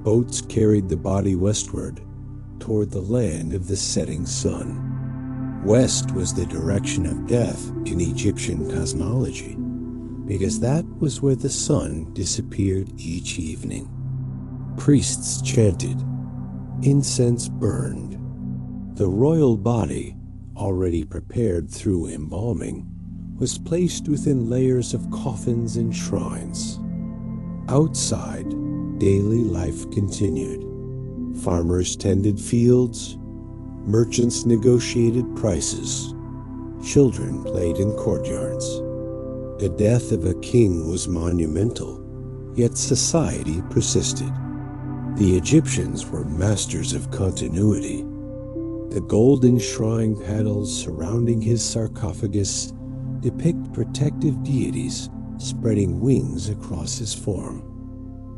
Boats carried the body westward, toward the land of the setting sun. West was the direction of death in Egyptian cosmology, because that was where the sun disappeared each evening. Priests chanted. Incense burned. The royal body, already prepared through embalming, was placed within layers of coffins and shrines. Outside, daily life continued. Farmers tended fields, merchants negotiated prices, children played in courtyards. The death of a king was monumental, yet society persisted. The Egyptians were masters of continuity. The golden shrine panels surrounding his sarcophagus depict protective deities spreading wings across his form.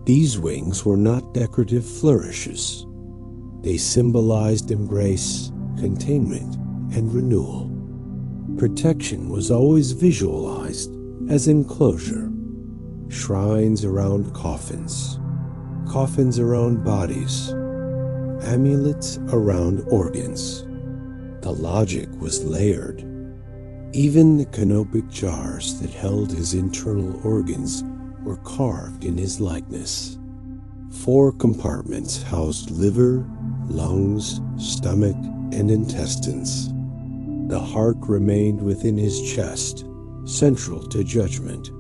These wings were not decorative flourishes. They symbolized embrace, containment, and renewal. Protection was always visualized as enclosure. Shrines around coffins, coffins around bodies, amulets around organs. The logic was layered. Even the canopic jars that held his internal organs were carved in his likeness. 4 compartments housed liver, lungs, stomach, and intestines. The heart remained within his chest, central to judgment.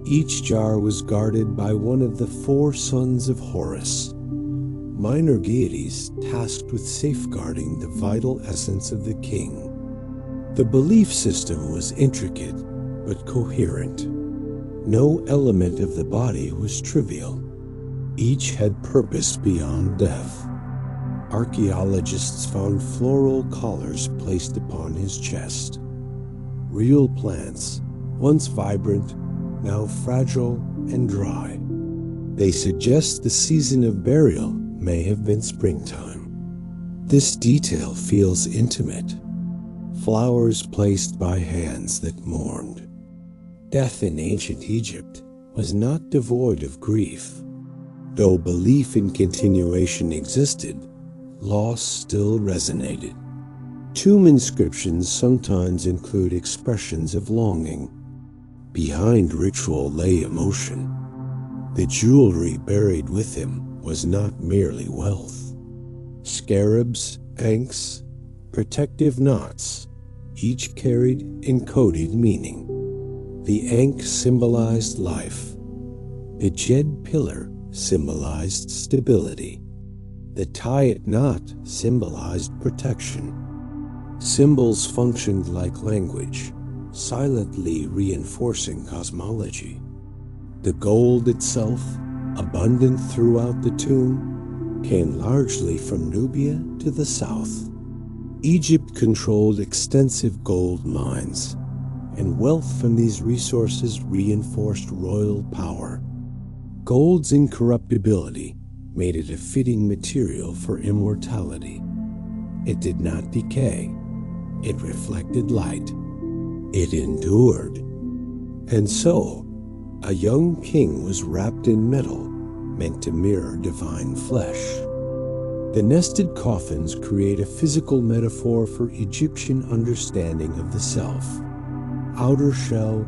Each jar was guarded by one of the 4 sons of Horus, minor deities tasked with safeguarding the vital essence of the king. The belief system was intricate but coherent. No element of the body was trivial. Each had purpose beyond death. Archaeologists found floral collars placed upon his chest. Real plants, once vibrant, now fragile and dry. They suggest the season of burial may have been springtime. This detail feels intimate. Flowers placed by hands that mourned. Death in ancient Egypt was not devoid of grief. Though belief in continuation existed, loss still resonated. Tomb inscriptions sometimes include expressions of longing. Behind ritual lay emotion. The jewelry buried with him was not merely wealth. Scarabs, ankhs, protective knots, each carried encoded meaning. The ankh symbolized life. The jed pillar symbolized stability. The tayet knot symbolized protection. Symbols functioned like language, silently reinforcing cosmology. The gold itself, abundant throughout the tomb, came largely from Nubia to the south. Egypt controlled extensive gold mines, and wealth from these resources reinforced royal power. Gold's incorruptibility made it a fitting material for immortality. It did not decay. It reflected light. It endured. And so, a young king was wrapped in metal, meant to mirror divine flesh. The nested coffins create a physical metaphor for Egyptian understanding of the self. Outer shell,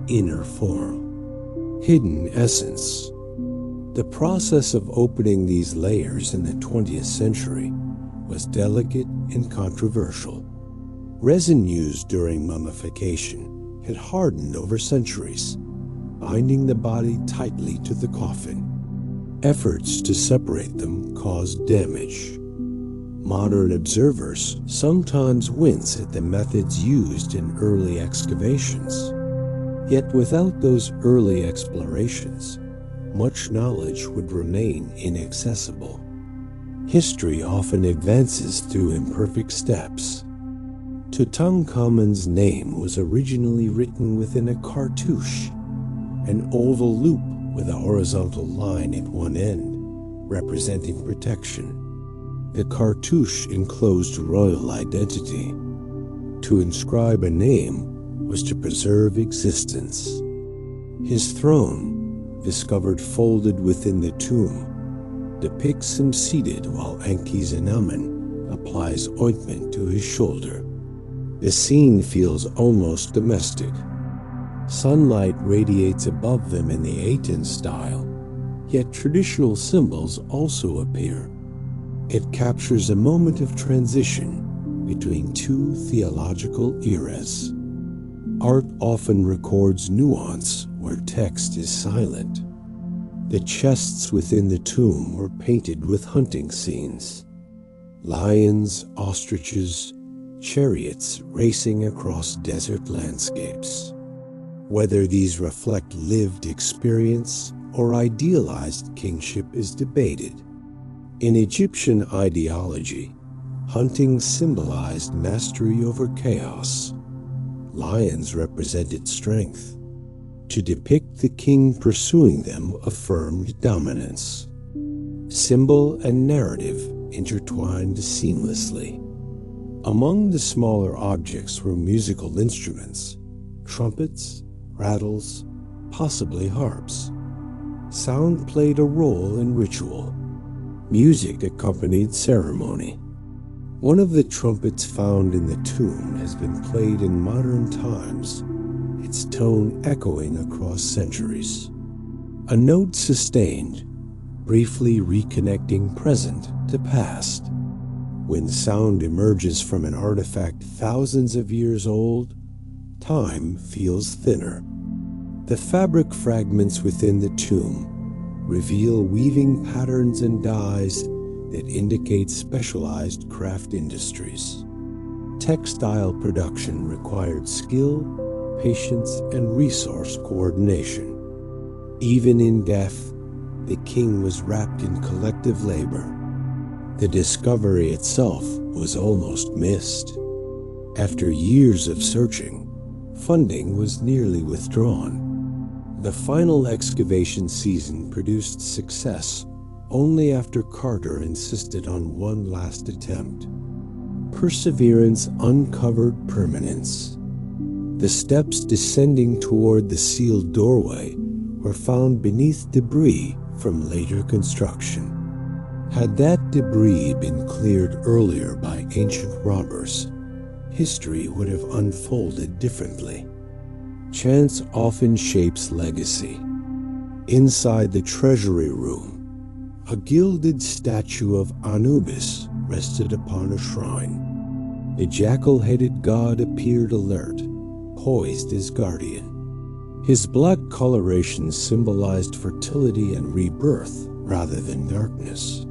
inner form, hidden essence. The process of opening these layers in the 20th century was delicate and controversial. Resin used during mummification had hardened over centuries, binding the body tightly to the coffin. Efforts to separate them caused damage. Modern observers sometimes wince at the methods used in early excavations. Yet without those early explorations, much knowledge would remain inaccessible. History often advances through imperfect steps. Tutankhamun's name was originally written within a cartouche, an oval loop with a horizontal line at one end, representing protection. The cartouche enclosed royal identity. To inscribe a name was to preserve existence. His throne, discovered folded within the tomb, depicts him seated while Enki-Zenamen applies ointment to his shoulder. The scene feels almost domestic. Sunlight radiates above them in the Aten style, yet traditional symbols also appear. It captures a moment of transition between two theological eras. Art often records nuance where text is silent. The chests within the tomb were painted with hunting scenes. Lions, ostriches, chariots racing across desert landscapes. Whether these reflect lived experience or idealized kingship is debated. In Egyptian ideology, hunting symbolized mastery over chaos. Lions represented strength. To depict the king pursuing them affirmed dominance. Symbol and narrative intertwined seamlessly. Among the smaller objects were musical instruments, trumpets, rattles, possibly harps. Sound played a role in ritual. Music accompanied ceremony. One of the trumpets found in the tomb has been played in modern times, its tone echoing across centuries. A note sustained, briefly reconnecting present to past. When sound emerges from an artifact thousands of years old, time feels thinner. The fabric fragments within the tomb reveal weaving patterns and dyes that indicate specialized craft industries. Textile production required skill, patience, and resource coordination. Even in death, the king was wrapped in collective labor. The discovery itself was almost missed. After years of searching, funding was nearly withdrawn. The final excavation season produced success only after Carter insisted on one last attempt. Perseverance uncovered permanence. The steps descending toward the sealed doorway were found beneath debris from later construction. Had that debris been cleared earlier by ancient robbers, history would have unfolded differently. Chance often shapes legacy. Inside the treasury room, a gilded statue of Anubis rested upon a shrine. The jackal-headed god appeared alert, poised as guardian. His black coloration symbolized fertility and rebirth rather than darkness.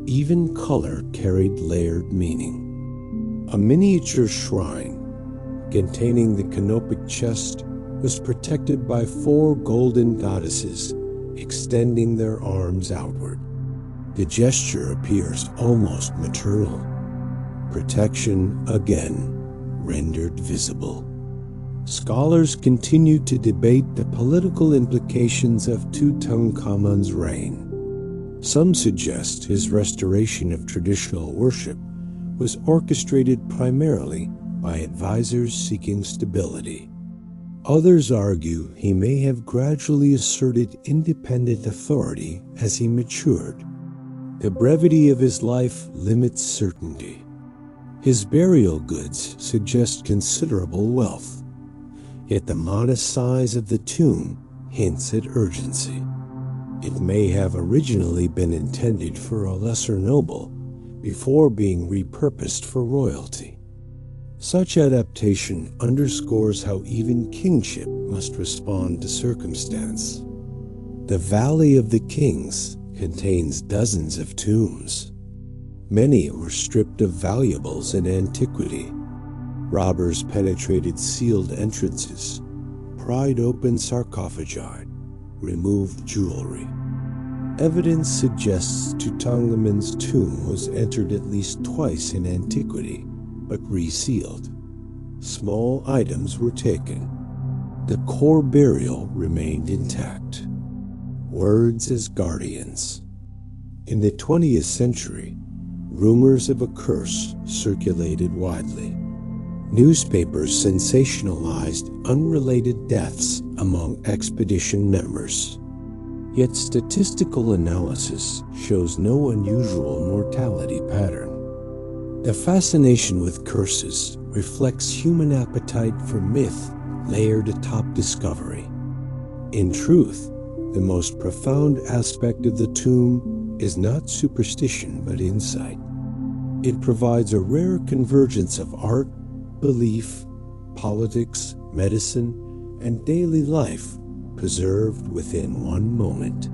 Even color carried layered meaning. A miniature shrine containing the canopic chest was protected by 4 golden goddesses extending their arms outward. The gesture appears almost maternal. Protection, again, rendered visible. Scholars continue to debate the political implications of Tutankhamun's reign. Some suggest his restoration of traditional worship was orchestrated primarily by advisors seeking stability. Others argue he may have gradually asserted independent authority as he matured. The brevity of his life limits certainty. His burial goods suggest considerable wealth, yet the modest size of the tomb hints at urgency. It may have originally been intended for a lesser noble, before being repurposed for royalty. Such adaptation underscores how even kingship must respond to circumstance. The Valley of the Kings contains dozens of tombs. Many were stripped of valuables in antiquity. Robbers penetrated sealed entrances, pried open sarcophagi, removed jewelry. Evidence suggests Tutankhamun's tomb was entered at least twice in antiquity, but resealed. Small items were taken. The core burial remained intact. Words as guardians. In the 20th century, rumors of a curse circulated widely. Newspapers sensationalized unrelated deaths among expedition members. Yet statistical analysis shows no unusual mortality pattern. The fascination with curses reflects human appetite for myth layered atop discovery. In truth, the most profound aspect of the tomb is not superstition but insight. It provides a rare convergence of art, belief, politics, medicine, and daily life preserved within one moment.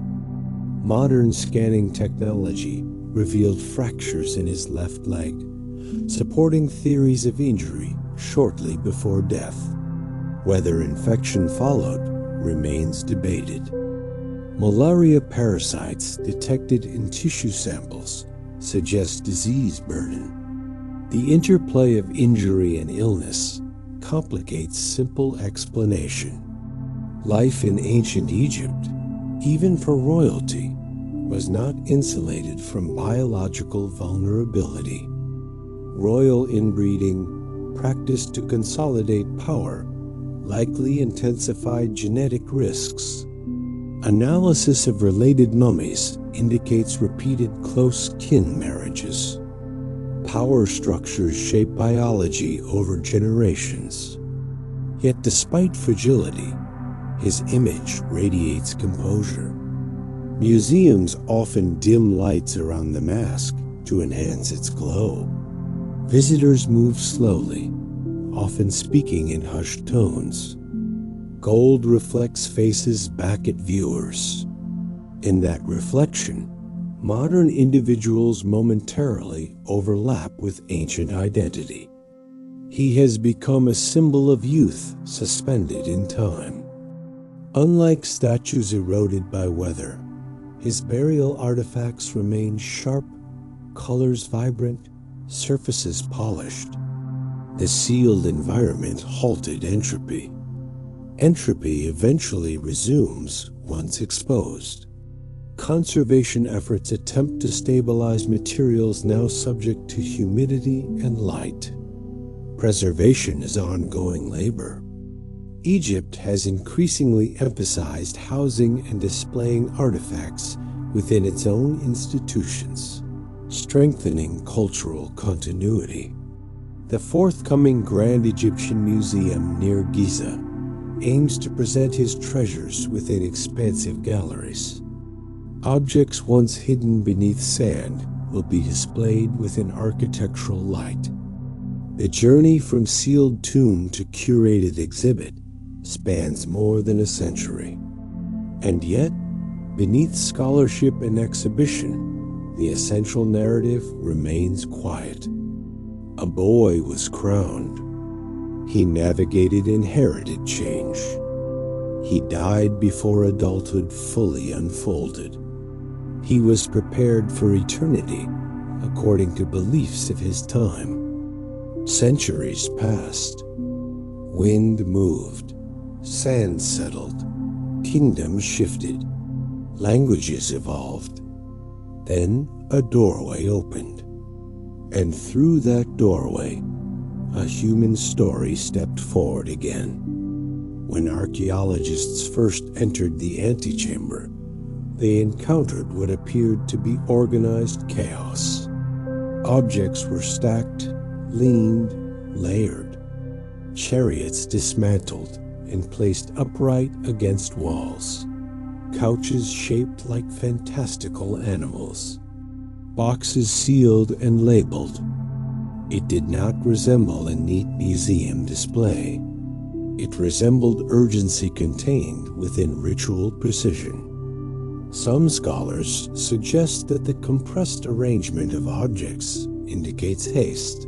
Modern scanning technology revealed fractures in his left leg, supporting theories of injury shortly before death. Whether infection followed remains debated. Malaria parasites detected in tissue samples suggest disease burden. The interplay of injury and illness complicates simple explanation. Life in ancient Egypt, even for royalty, was not insulated from biological vulnerability. Royal inbreeding, practiced to consolidate power, likely intensified genetic risks. Analysis of related mummies indicates repeated close kin marriages. Power structures shape biology over generations. Yet despite fragility, his image radiates composure. Museums often dim lights around the mask to enhance its glow. Visitors move slowly, often speaking in hushed tones. Gold reflects faces back at viewers. In that reflection, modern individuals momentarily overlap with ancient identity. He has become a symbol of youth suspended in time. Unlike statues eroded by weather, his burial artifacts remain sharp, colors vibrant, surfaces polished. The sealed environment halted entropy. Entropy eventually resumes once exposed. Conservation efforts attempt to stabilize materials now subject to humidity and light. Preservation is ongoing labor. Egypt has increasingly emphasized housing and displaying artifacts within its own institutions, strengthening cultural continuity. The forthcoming Grand Egyptian Museum near Giza aims to present his treasures within expansive galleries. Objects once hidden beneath sand will be displayed within architectural light. The journey from sealed tomb to curated exhibit spans more than a century. And yet, beneath scholarship and exhibition, the essential narrative remains quiet. A boy was crowned. He navigated inherited change. He died before adulthood fully unfolded. He was prepared for eternity according to beliefs of his time. Centuries passed. Wind moved. Sand settled. Kingdoms shifted. Languages evolved. Then a doorway opened. And through that doorway, a human story stepped forward again. When archaeologists first entered the antechamber, they encountered what appeared to be organized chaos. Objects were stacked, leaned, layered. Chariots dismantled and placed upright against walls. Couches shaped like fantastical animals. boxes sealed and labeled. It did not resemble a neat museum display. It resembled urgency contained within ritual precision. Some scholars suggest that the compressed arrangement of objects indicates haste.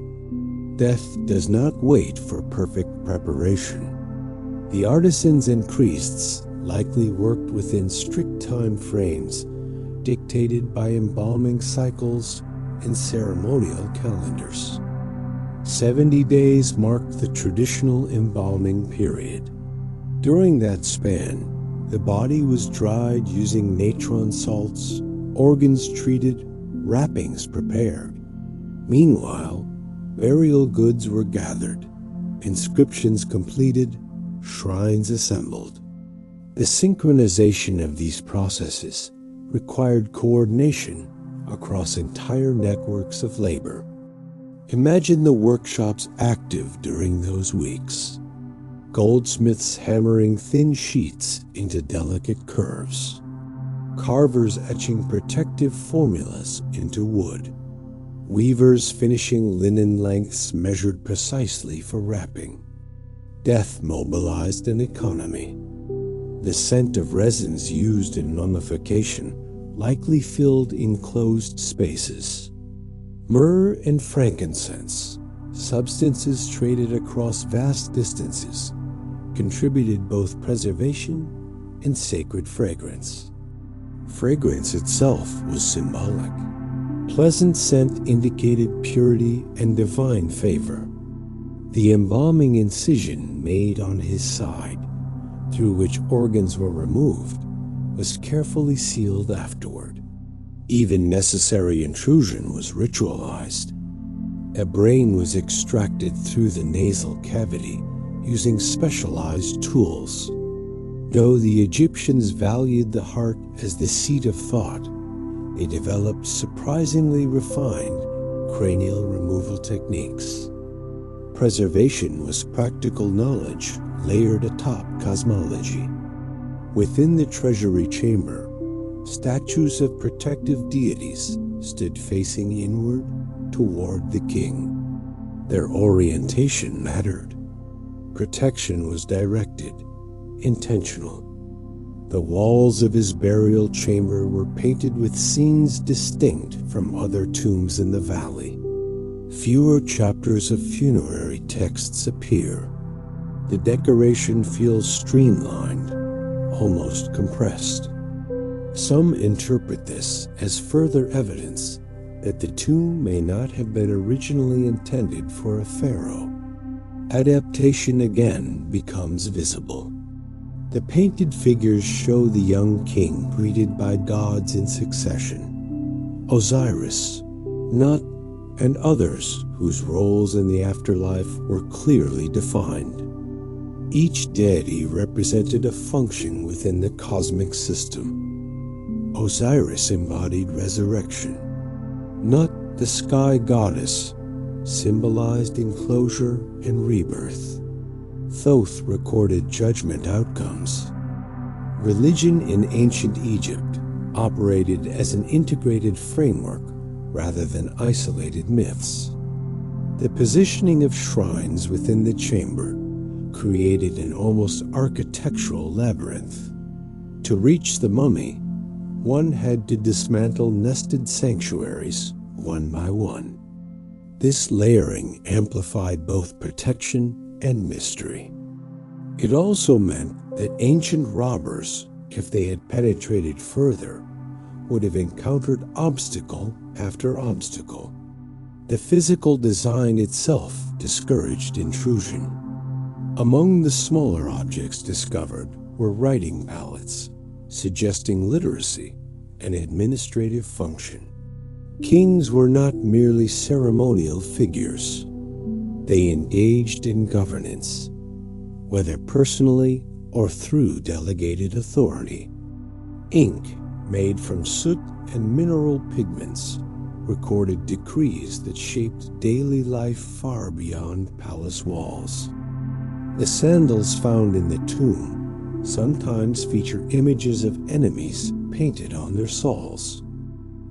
Death does not wait for perfect preparation. The artisans and priests likely worked within strict time frames dictated by embalming cycles and ceremonial calendars. 70 days marked the traditional embalming period. During that span, the body was dried using natron salts, organs treated, wrappings prepared. Meanwhile, burial goods were gathered, inscriptions completed, shrines assembled. The synchronization of these processes required coordination across entire networks of labor. Imagine the workshops active during those weeks. Goldsmiths hammering thin sheets into delicate curves. Carvers etching protective formulas into wood. Weavers finishing linen lengths measured precisely for wrapping. Death mobilized an economy. The scent of resins used in mummification likely filled enclosed spaces. Myrrh and frankincense, substances traded across vast distances, contributed both preservation and sacred fragrance. Fragrance itself was symbolic. Pleasant scent indicated purity and divine favor. The embalming incision made on his side, through which organs were removed, was carefully sealed afterward. Even necessary intrusion was ritualized. A brain was extracted through the nasal cavity using specialized tools. Though the Egyptians valued the heart as the seat of thought, they developed surprisingly refined cranial removal techniques. Preservation was practical knowledge layered atop cosmology. Within the treasury chamber, statues of protective deities stood facing inward toward the king. Their orientation mattered. Protection was directed, intentional. The walls of his burial chamber were painted with scenes distinct from other tombs in the valley. Fewer chapters of funerary texts appear. The decoration feels streamlined, almost compressed. Some interpret this as further evidence that the tomb may not have been originally intended for a pharaoh. Adaptation again becomes visible. The painted figures show the young king greeted by gods in succession: Osiris, Nut, and others whose roles in the afterlife were clearly defined. Each deity represented a function within the cosmic system. Osiris embodied resurrection. Nut, the sky goddess, symbolized enclosure and rebirth. Thoth recorded judgment outcomes. Religion in ancient Egypt operated as an integrated framework rather than isolated myths. The positioning of shrines within the chamber created an almost architectural labyrinth. To reach the mummy, one had to dismantle nested sanctuaries one by one. This layering amplified both protection and mystery. It also meant that ancient robbers, if they had penetrated further, would have encountered obstacle after obstacle. The physical design itself discouraged intrusion. Among the smaller objects discovered were writing palettes, suggesting literacy and administrative function. Kings were not merely ceremonial figures. They engaged in governance, whether personally or through delegated authority. Ink, made from soot and mineral pigments, recorded decrees that shaped daily life far beyond palace walls. The sandals found in the tomb sometimes feature images of enemies painted on their soles.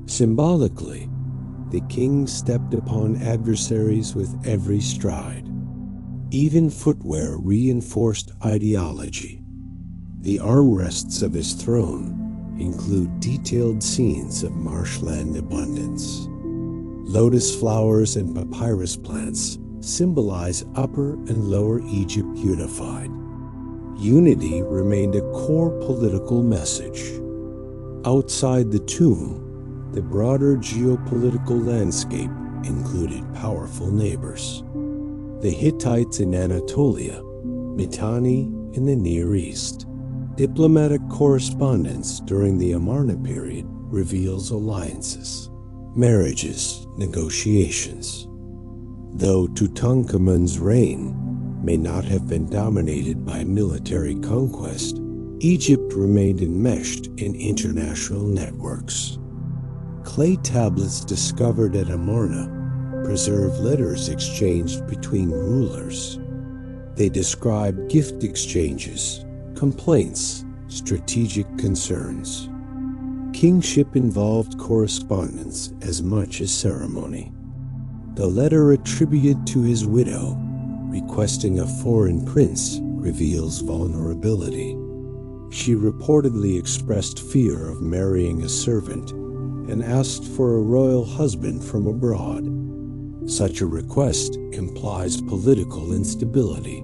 Symbolically, The king stepped upon adversaries with every stride. Even footwear reinforced ideology. The armrests of his throne include detailed scenes of marshland abundance. Lotus flowers and papyrus plants symbolize Upper and Lower Egypt unified. Unity remained a core political message. Outside the tomb, the broader geopolitical landscape included powerful neighbors. The Hittites in Anatolia, Mitanni in the Near East. Diplomatic correspondence during the Amarna period reveals alliances, marriages, negotiations. Though Tutankhamun's reign may not have been dominated by military conquest, Egypt remained enmeshed in international networks. Clay tablets discovered at Amarna preserve letters exchanged between rulers. They describe gift exchanges, complaints, strategic concerns. Kingship involved correspondence as much as ceremony. The letter attributed to his widow, requesting a foreign prince, reveals vulnerability. She reportedly expressed fear of marrying a servant and asked for a royal husband from abroad. Such a request implies political instability.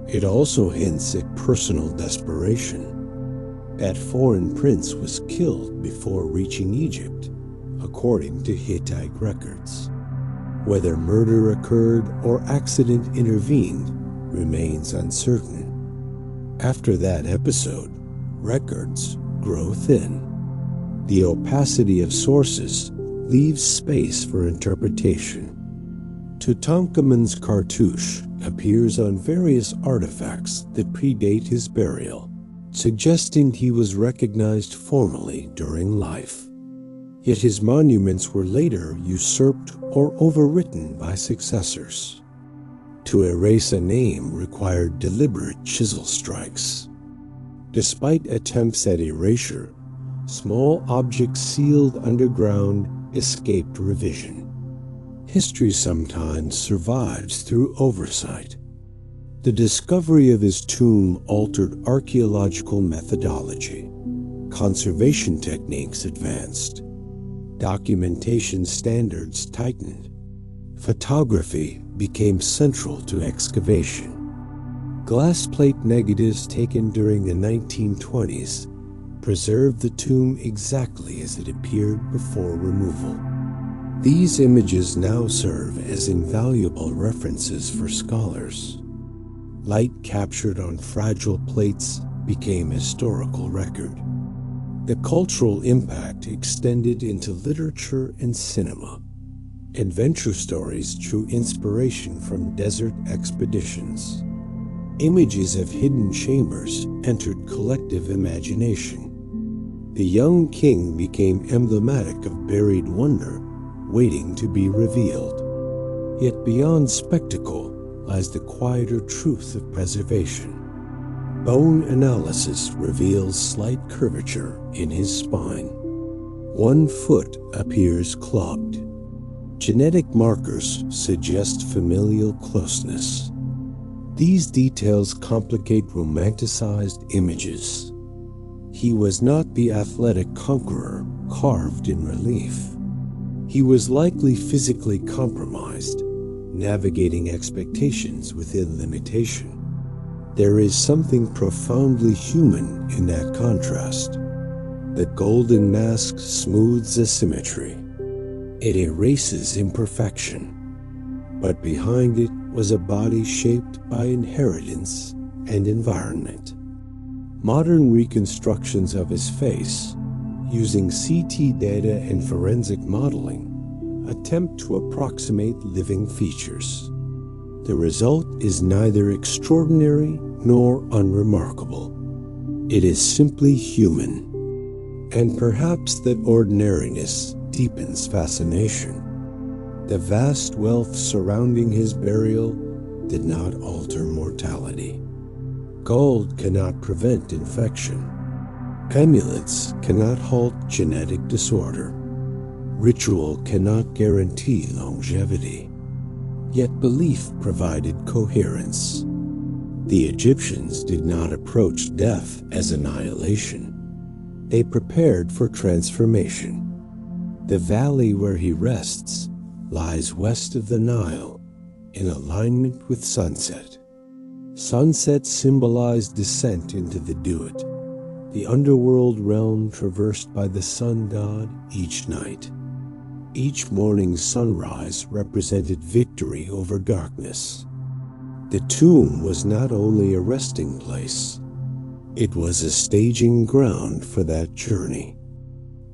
It also hints at personal desperation. That foreign prince was killed before reaching Egypt, according to Hittite records. Whether murder occurred or accident intervened remains uncertain. After that episode, records grow thin. The opacity of sources leaves space for interpretation. Tutankhamun's cartouche appears on various artifacts that predate his burial, suggesting he was recognized formally during life. Yet his monuments were later usurped or overwritten by successors. To erase a name required deliberate chisel strikes. Despite attempts at erasure, small objects sealed underground escaped revision. History sometimes survives through oversight. The discovery of his tomb altered archaeological methodology. Conservation techniques advanced. Documentation standards tightened. Photography became central to excavation. Glass plate negatives taken during the 1920s preserved the tomb exactly as it appeared before removal. These images now serve as invaluable references for scholars. Light captured on fragile plates became historical record. The cultural impact extended into literature and cinema. Adventure stories drew inspiration from desert expeditions. Images of hidden chambers entered collective imagination. The young king became emblematic of buried wonder waiting to be revealed. Yet beyond spectacle lies the quieter truth of preservation. Bone analysis reveals slight curvature in his spine. One foot appears clogged. Genetic markers suggest familial closeness. These details complicate romanticized images. He was not the athletic conqueror carved in relief. He was likely physically compromised, navigating expectations within limitation. There is something profoundly human in that contrast. The golden mask smooths asymmetry. It erases imperfection. But behind it was a body shaped by inheritance and environment. Modern reconstructions of his face, using CT data and forensic modeling, attempt to approximate living features. The result is neither extraordinary nor unremarkable. It is simply human. And perhaps that ordinariness deepens fascination. The vast wealth surrounding his burial did not alter mortality. Gold cannot prevent infection. Amulets cannot halt genetic disorder. Ritual cannot guarantee longevity, yet belief provided coherence. The Egyptians did not approach death as annihilation. They prepared for transformation. The valley where he rests lies west of the Nile, in alignment with sunset. Sunset symbolized descent into the Duat, the underworld realm traversed by the sun god each night. Each morning's sunrise represented victory over darkness. The tomb was not only a resting place, it was a staging ground for that journey.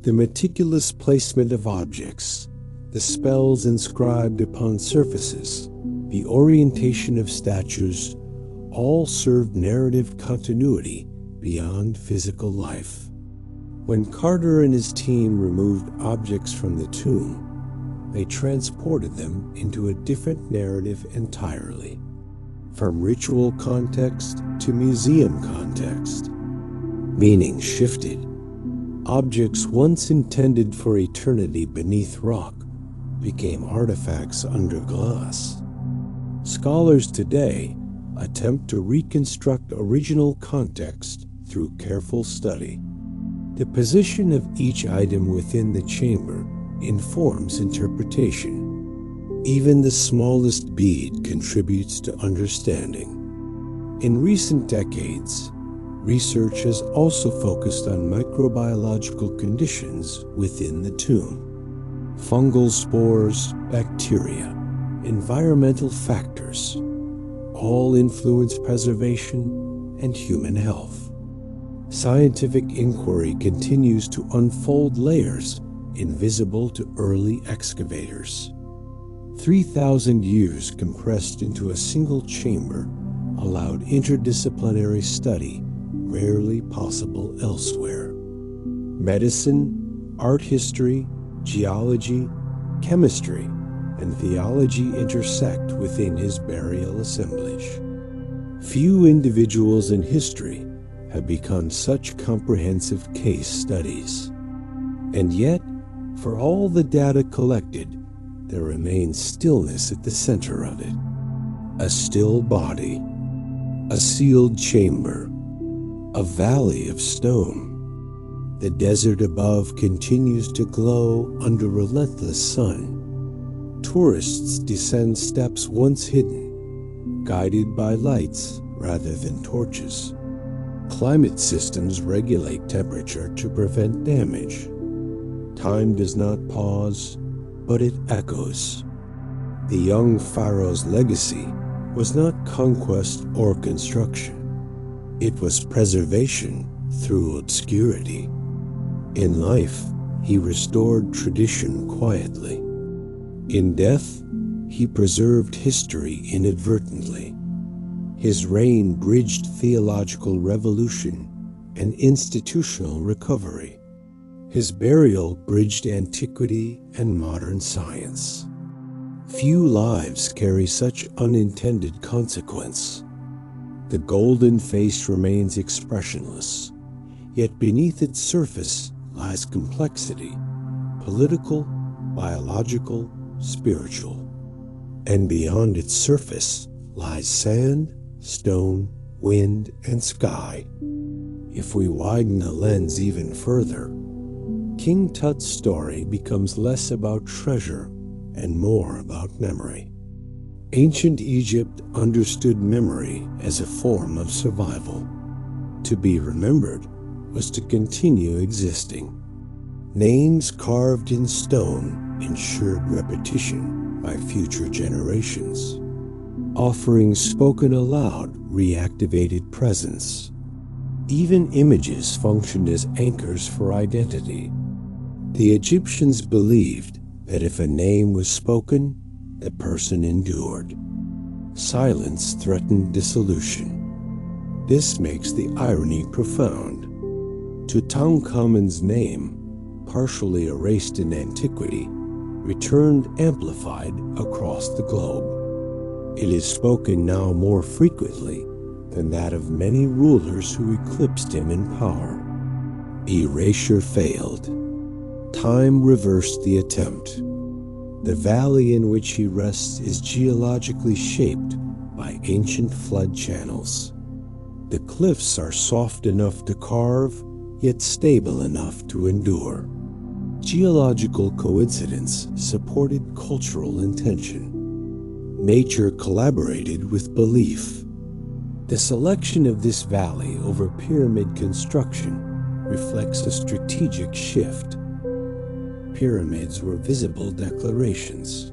The meticulous placement of objects, the spells inscribed upon surfaces, the orientation of statues, all served narrative continuity beyond physical life. When Carter and his team removed objects from the tomb, they transported them into a different narrative entirely. From ritual context to museum context, meaning shifted. Objects once intended for eternity beneath rock became artifacts under glass. Scholars today attempt to reconstruct original context through careful study. The position of each item within the chamber informs interpretation. Even the smallest bead contributes to understanding. In recent decades, research has also focused on microbiological conditions within the tomb. Fungal spores, bacteria, environmental factors, all influence preservation and human health. Scientific inquiry continues to unfold layers invisible to early excavators. 3,000 years compressed into a single chamber allowed interdisciplinary study rarely possible elsewhere. Medicine, art history, geology, chemistry, and theology intersect within his burial assemblage. Few individuals in history have become such comprehensive case studies. And yet, for all the data collected, there remains stillness at the center of it. A still body, a sealed chamber, a valley of stone. The desert above continues to glow under relentless sun. Tourists descend steps once hidden, guided by lights rather than torches. Climate systems regulate temperature to prevent damage. Time does not pause, but it echoes. The young pharaoh's legacy was not conquest or construction. It was preservation through obscurity. In life, he restored tradition quietly. In death, he preserved history inadvertently. His reign bridged theological revolution and institutional recovery. His burial bridged antiquity and modern science. Few lives carry such unintended consequence. The golden face remains expressionless, yet beneath its surface lies complexity, political, biological, spiritual. And beyond its surface lies sand, stone, wind, and sky. If we widen the lens even further, King Tut's story becomes less about treasure and more about memory. Ancient Egypt understood memory as a form of survival. To be remembered was to continue existing. Names carved in stone ensured repetition by future generations. Offerings spoken aloud reactivated presence. Even images functioned as anchors for identity. The Egyptians believed that if a name was spoken, the person endured. Silence threatened dissolution. This makes the irony profound. Tutankhamun's name, partially erased in antiquity, returned amplified across the globe. It is spoken now more frequently than that of many rulers who eclipsed him in power. Erasure failed. time reversed the attempt. The valley in which he rests is geologically shaped by ancient flood channels. The cliffs are soft enough to carve, yet stable enough to endure. Geological coincidence supported cultural intention. Nature collaborated with belief. The selection of this valley over pyramid construction reflects a strategic shift. Pyramids were visible declarations.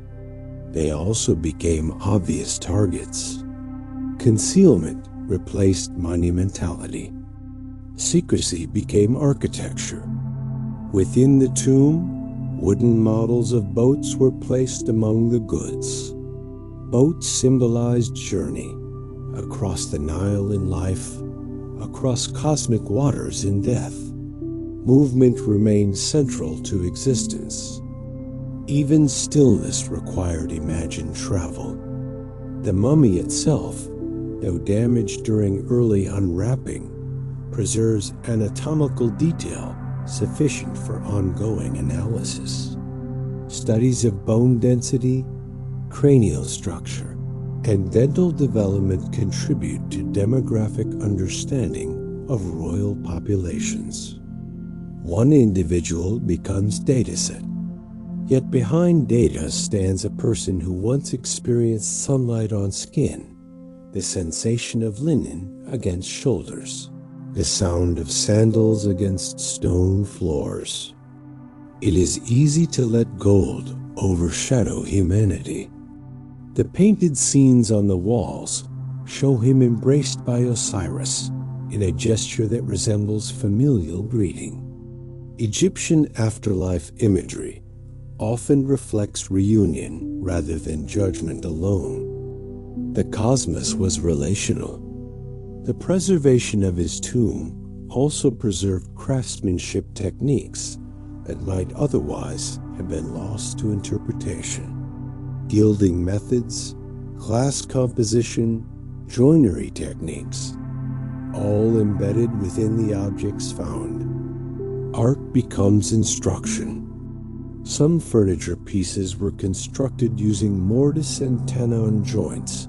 They also became obvious targets. Concealment replaced monumentality. Secrecy became architecture. Within the tomb, wooden models of boats were placed among the goods. Boats symbolized journey, across the Nile in life, across cosmic waters in death. Movement remained central to existence. Even stillness required imagined travel. The mummy itself, though damaged during early unwrapping, preserves anatomical detail sufficient for ongoing analysis. Studies of bone density, cranial structure, and dental development contribute to demographic understanding of royal populations. One individual becomes dataset. Yet behind data stands a person who once experienced sunlight on skin, the sensation of linen against shoulders, the sound of sandals against stone floors. It is easy to let gold overshadow humanity. The painted scenes on the walls show him embraced by Osiris in a gesture that resembles familial greeting. Egyptian afterlife imagery often reflects reunion rather than judgment alone. The cosmos was relational. The preservation of his tomb also preserved craftsmanship techniques that might otherwise have been lost to interpretation. Gilding methods, glass composition, joinery techniques, all embedded within the objects found. Art becomes instruction. Some furniture pieces were constructed using mortise and tenon joints,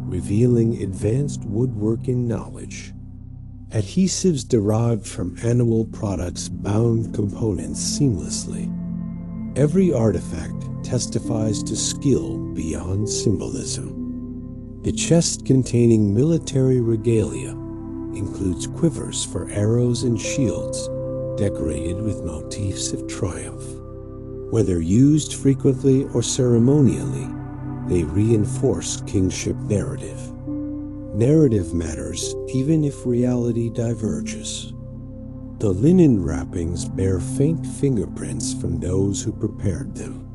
revealing advanced woodworking knowledge. Adhesives derived from animal products bound components seamlessly. Every artifact testifies to skill beyond symbolism. The chest containing military regalia includes quivers for arrows and shields decorated with motifs of triumph. Whether used frequently or ceremonially, they reinforce kingship narrative. Narrative matters even if reality diverges. The linen wrappings bear faint fingerprints from those who prepared them.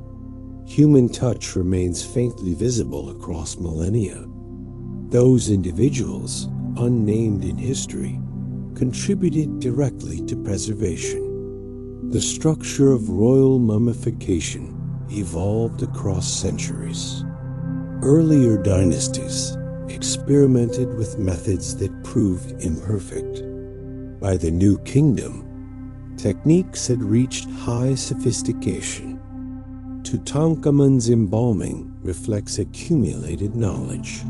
Human touch remains faintly visible across millennia. Those individuals, unnamed in history, contributed directly to preservation. The structure of royal mummification evolved across centuries. Earlier dynasties experimented with methods that proved imperfect. By the New Kingdom, techniques had reached high sophistication. Tutankhamun's embalming reflects accumulated knowledge.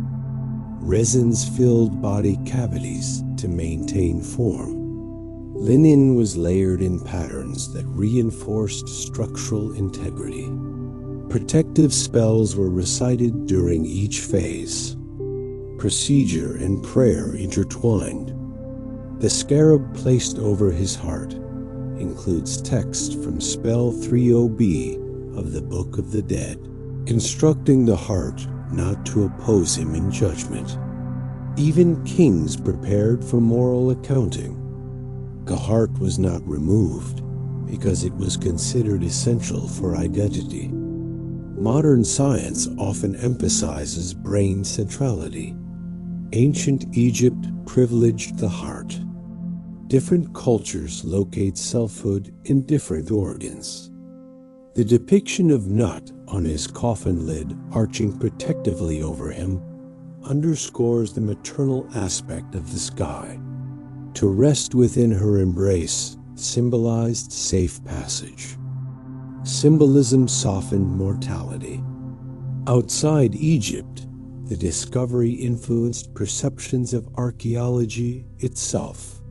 Resins filled body cavities to maintain form. Linen was layered in patterns that reinforced structural integrity. Protective spells were recited during each phase. Procedure and prayer intertwined. The scarab placed over his heart includes text from spell 30B of the Book of the Dead, instructing the heart not to oppose him in judgment. Even kings prepared for moral accounting. The heart was not removed because it was considered essential for identity. Modern science often emphasizes brain centrality. Ancient Egypt privileged the heart. Different cultures locate selfhood in different organs. The depiction of Nut on his coffin lid arching protectively over him underscores the maternal aspect of the sky. To rest within her embrace symbolized safe passage. Symbolism softened mortality. Outside Egypt, the discovery influenced perceptions of archaeology itself.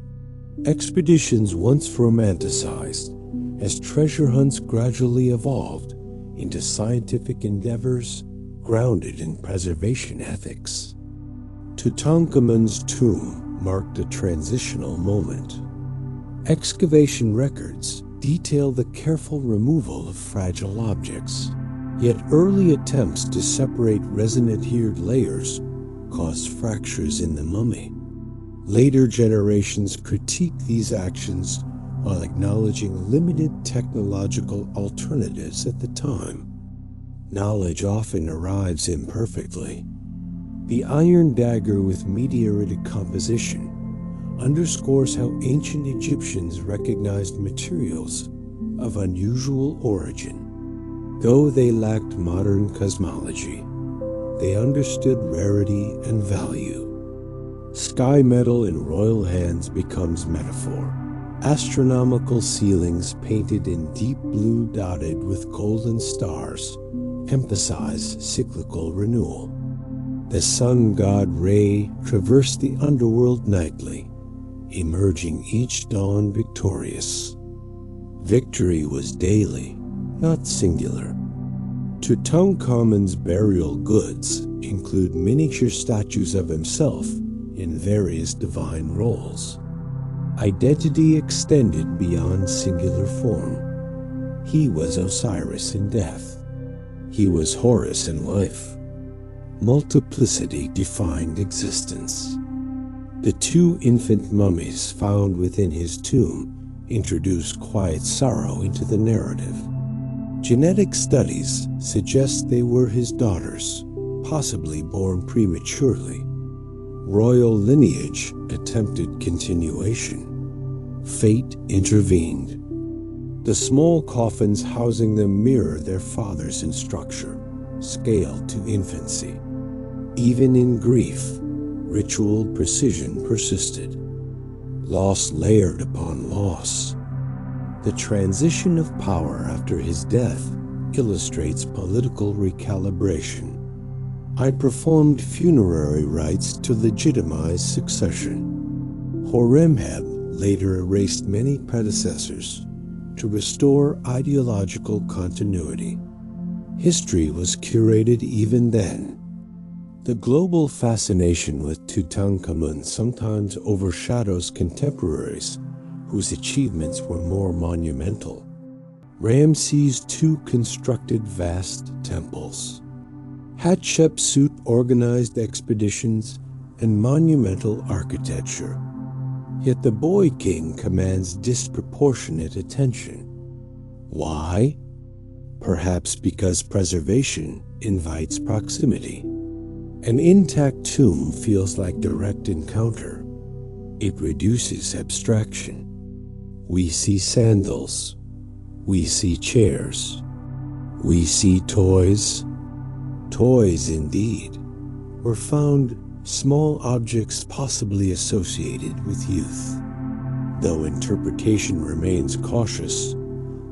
Expeditions once romanticized as treasure hunts gradually evolved into scientific endeavors grounded in preservation ethics. Tutankhamun's tomb marked a transitional moment. Excavation records detail the careful removal of fragile objects, yet early attempts to separate resin-adhered layers caused fractures in the mummy. Later generations critiqued these actions while acknowledging limited technological alternatives at the time. Knowledge often arrives imperfectly. The iron dagger with meteoritic composition underscores how ancient Egyptians recognized materials of unusual origin. Though they lacked modern cosmology, they understood rarity and value. Sky metal in royal hands becomes metaphor. Astronomical ceilings painted in deep blue dotted with golden stars emphasize cyclical renewal. The sun god Re traversed the underworld nightly, emerging each dawn victorious. Victory was daily, not singular. Tutankhamun's burial goods include miniature statues of himself in various divine roles. Identity extended beyond singular form. He was Osiris in death. He was Horus in life. Multiplicity defined existence. The two infant mummies found within his tomb introduced quiet sorrow into the narrative. Genetic studies suggest they were his daughters, possibly born prematurely. Royal lineage attempted continuation. Fate intervened. The small coffins housing them mirror their fathers in structure, scaled to infancy. Even in grief, ritual precision persisted. Loss layered upon loss. The transition of power after his death illustrates political recalibration. I performed funerary rites to legitimize succession. Horemheb later erased many predecessors to restore ideological continuity. History was curated even then. The global fascination with Tutankhamun sometimes overshadows contemporaries whose achievements were more monumental. Ramses II constructed vast temples. Hatshepsut organized expeditions and monumental architecture. Yet the boy king commands disproportionate attention. Why? Perhaps because preservation invites proximity. An intact tomb feels like direct encounter. It reduces abstraction. We see sandals. We see chairs. We see toys. Toys, indeed, were found small objects possibly associated with youth. Though interpretation remains cautious,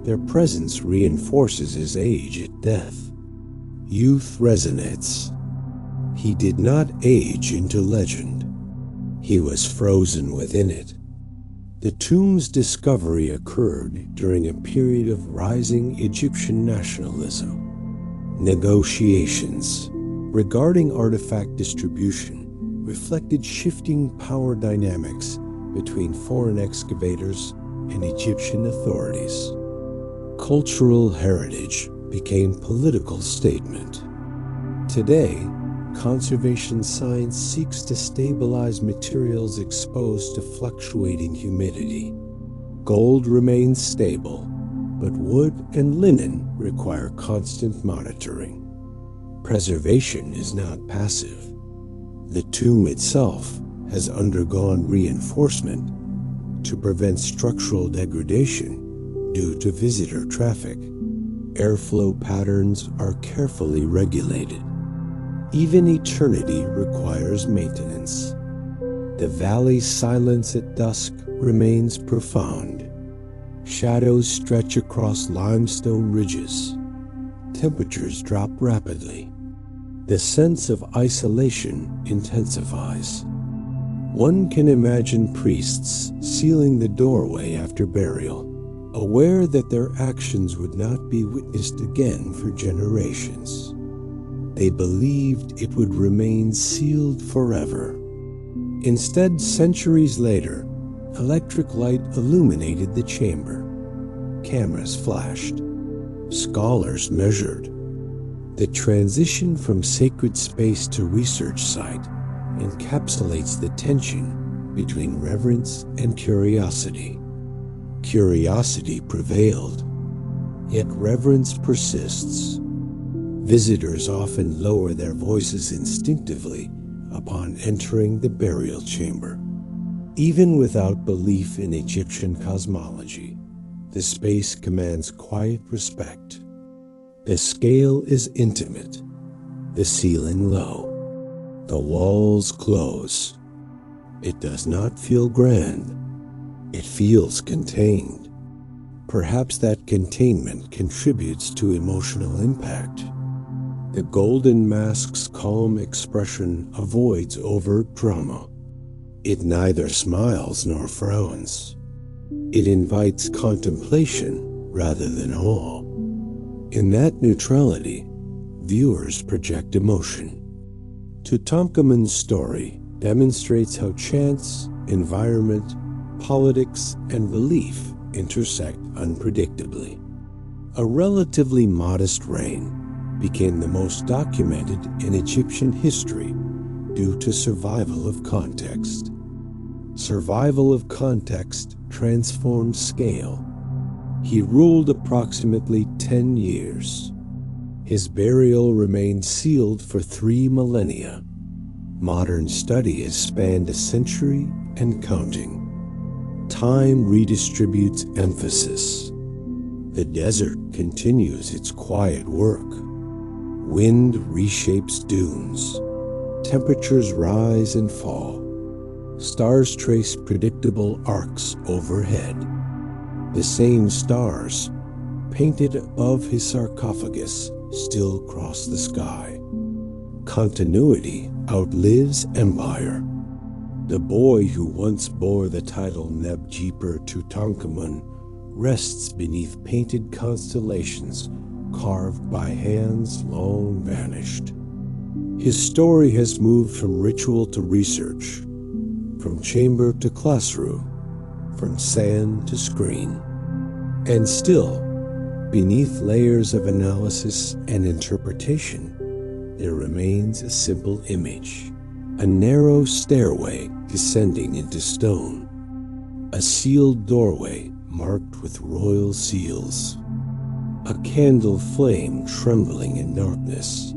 their presence reinforces his age at death. Youth resonates. He did not age into legend. He was frozen within it. The tomb's discovery occurred during a period of rising Egyptian nationalism. Negotiations regarding artifact distribution reflected shifting power dynamics between foreign excavators and Egyptian authorities. Cultural heritage became political statement. Today, conservation science seeks to stabilize materials exposed to fluctuating humidity. Gold remains stable, but wood and linen require constant monitoring. Preservation is not passive. The tomb itself has undergone reinforcement to prevent structural degradation due to visitor traffic. Airflow patterns are carefully regulated. Even eternity requires maintenance. The valley's silence at dusk remains profound. Shadows stretch across limestone ridges. Temperatures drop rapidly. The sense of isolation intensifies. One can imagine priests sealing the doorway after burial, aware that their actions would not be witnessed again for generations. They believed it would remain sealed forever. Instead, centuries later, electric light illuminated the chamber. Cameras flashed. Scholars measured. The transition from sacred space to research site encapsulates the tension between reverence and curiosity. Curiosity prevailed, yet reverence persists. Visitors often lower their voices instinctively upon entering the burial chamber. Even without belief in Egyptian cosmology, the space commands quiet respect. The scale is intimate, the ceiling low, the walls close. It does not feel grand, it feels contained. Perhaps that containment contributes to emotional impact. The golden mask's calm expression avoids overt drama. It neither smiles nor frowns. It invites contemplation rather than awe. In that neutrality, viewers project emotion. Tutankhamun's story demonstrates how chance, environment, politics, and belief intersect unpredictably. A relatively modest reign became the most documented in Egyptian history due to survival of context. Survival of context transformed scale. He ruled approximately 10 years. His burial remained sealed for 3 millennia. Modern study has spanned a century and counting. Time redistributes emphasis. The desert continues its quiet work. Wind reshapes dunes. Temperatures rise and fall. Stars trace predictable arcs overhead. The same stars, painted above his sarcophagus, still cross the sky. Continuity outlives empire. The boy who once bore the title Nebjeper Tutankhamun rests beneath painted constellations carved by hands long vanished. His story has moved from ritual to research, from chamber to classroom, from sand to screen. And still, beneath layers of analysis and interpretation, there remains a simple image, a narrow stairway descending into stone, a sealed doorway marked with royal seals, a candle flame trembling in darkness.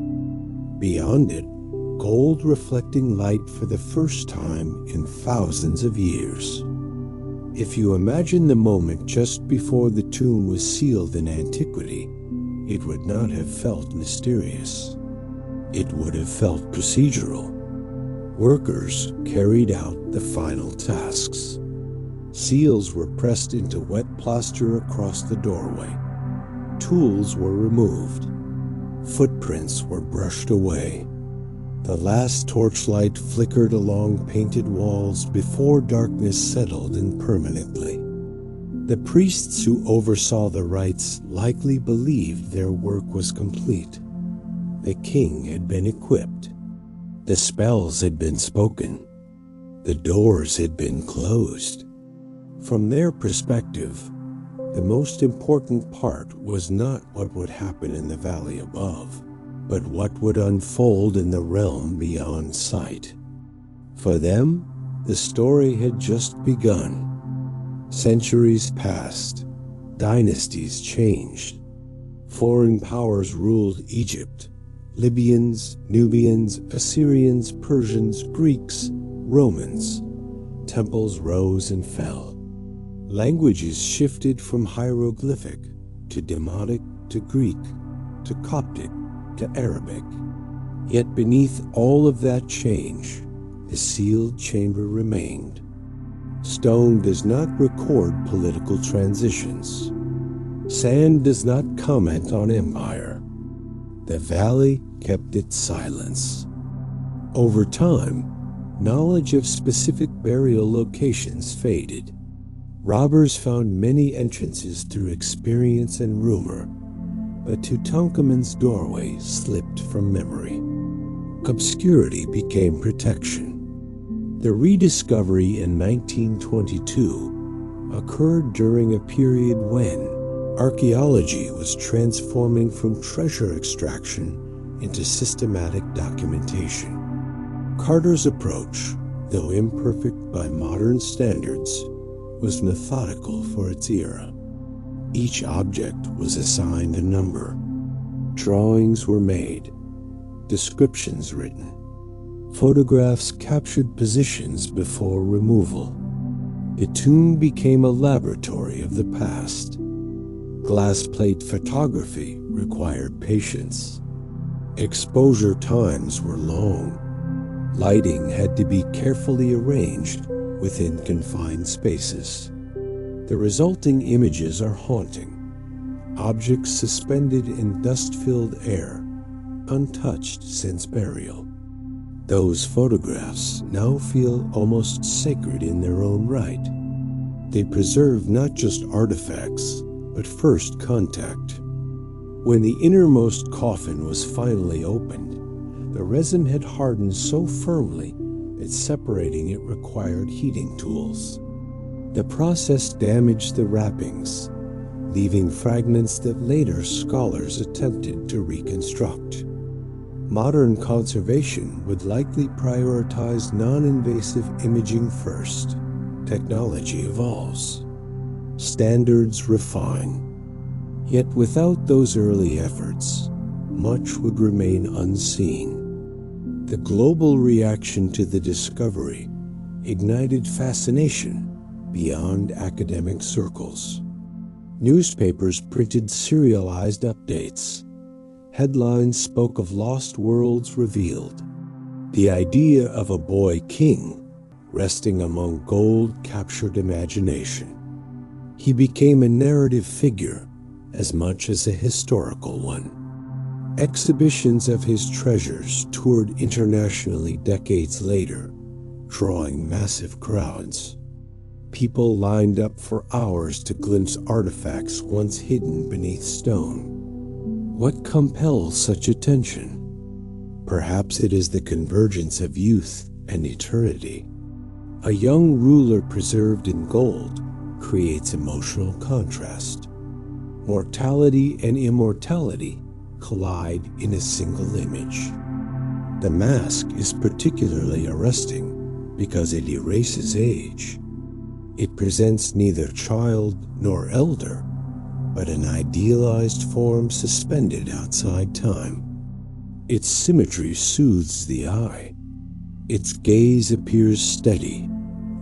Beyond it, gold reflecting light for the first time in thousands of years. If you imagine the moment just before the tomb was sealed in antiquity, it would not have felt mysterious. It would have felt procedural. Workers carried out the final tasks. Seals were pressed into wet plaster across the doorway. Tools were removed. Footprints were brushed away. The last torchlight flickered along painted walls before darkness settled in permanently. The priests who oversaw the rites likely believed their work was complete. The king had been equipped. The spells had been spoken. The doors had been closed. From their perspective, the most important part was not what would happen in the valley above, but what would unfold in the realm beyond sight. For them, the story had just begun. Centuries passed, dynasties changed. Foreign powers ruled Egypt. Libyans, Nubians, Assyrians, Persians, Greeks, Romans. Temples rose and fell. Languages shifted from hieroglyphic to Demotic to Greek to Coptic to Arabic. Yet beneath all of that change, the sealed chamber remained. Stone does not record political transitions. Sand does not comment on empire. The valley kept its silence. Over time, knowledge of specific burial locations faded. Robbers found many entrances through experience and rumor, but Tutankhamun's doorway slipped from memory. Obscurity became protection. The rediscovery in 1922 occurred during a period when archaeology was transforming from treasure extraction into systematic documentation. Carter's approach, though imperfect by modern standards, was methodical for its era. Each object was assigned a number. Drawings were made, descriptions written. Photographs captured positions before removal. The tomb became a laboratory of the past. Glass plate photography required patience. Exposure times were long. Lighting had to be carefully arranged within confined spaces. The resulting images are haunting. Objects suspended in dust-filled air, untouched since burial. Those photographs now feel almost sacred in their own right. They preserve not just artifacts, but first contact. When the innermost coffin was finally opened, the resin had hardened so firmly that separating it required heating tools. The process damaged the wrappings, leaving fragments that later scholars attempted to reconstruct. Modern conservation would likely prioritize non-invasive imaging first. Technology evolves. Standards refine. Yet without those early efforts, much would remain unseen. The global reaction to the discovery ignited fascination beyond academic circles. Newspapers printed serialized updates. Headlines spoke of lost worlds revealed. The idea of a boy king resting among gold captured imagination. He became a narrative figure as much as a historical one. Exhibitions of his treasures toured internationally decades later, drawing massive crowds. People lined up for hours to glimpse artifacts once hidden beneath stone. What compels such attention? Perhaps it is the convergence of youth and eternity. A young ruler preserved in gold creates emotional contrast. Mortality and immortality collide in a single image. The mask is particularly arresting because it erases age. It presents neither child nor elder, but an idealized form suspended outside time. Its symmetry soothes the eye. Its gaze appears steady,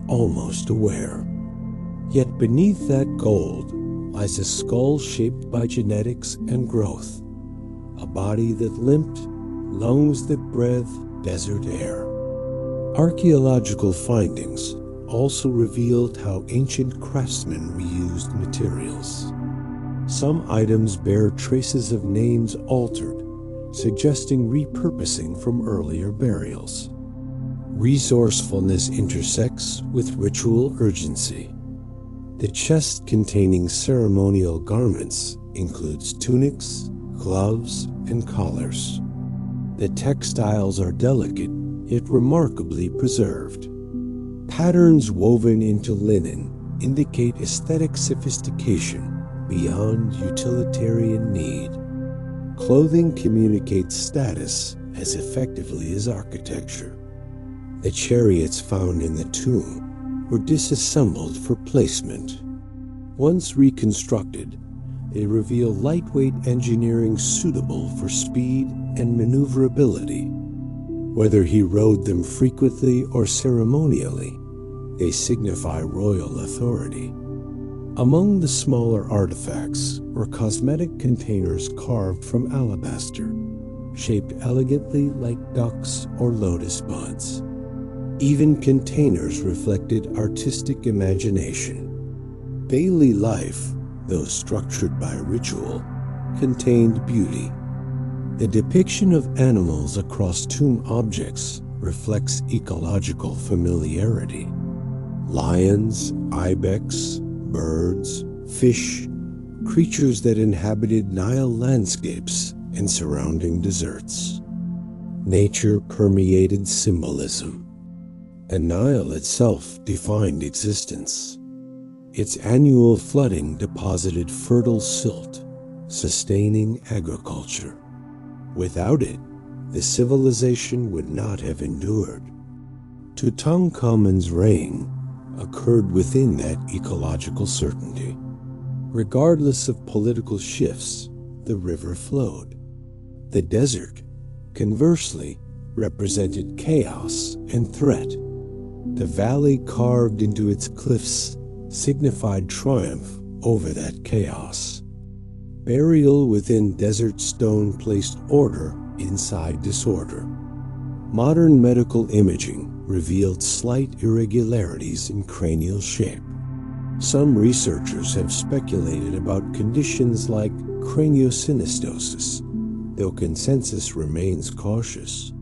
almost aware. Yet beneath that gold lies a skull shaped by genetics and growth, a body that limped, lungs that breathed desert air. Archaeological findings also revealed how ancient craftsmen reused materials. Some items bear traces of names altered, suggesting repurposing from earlier burials. Resourcefulness intersects with ritual urgency. The chest containing ceremonial garments includes tunics, gloves, and collars. The textiles are delicate, yet remarkably preserved. Patterns woven into linen indicate aesthetic sophistication beyond utilitarian need. Clothing communicates status as effectively as architecture. The chariots found in the tomb were disassembled for placement. Once reconstructed, they reveal lightweight engineering suitable for speed and maneuverability. Whether he rode them frequently or ceremonially, they signify royal authority. Among the smaller artifacts were cosmetic containers carved from alabaster, shaped elegantly like ducks or lotus buds. Even containers reflected artistic imagination. Daily life, though structured by ritual, contained beauty. The depiction of animals across tomb objects reflects ecological familiarity. Lions, ibex, birds, fish, creatures that inhabited Nile landscapes and surrounding deserts. Nature permeated symbolism, and Nile itself defined existence. Its annual flooding deposited fertile silt, sustaining agriculture. Without it, the civilization would not have endured. Tutankhamun's reign occurred within that ecological certainty. Regardless of political shifts, the river flowed. The desert, conversely, represented chaos and threat. The valley carved into its cliffs signified triumph over that chaos. Burial within desert stone placed order inside disorder. Modern medical imaging revealed slight irregularities in cranial shape. Some researchers have speculated about conditions like craniosynostosis, though consensus remains cautious.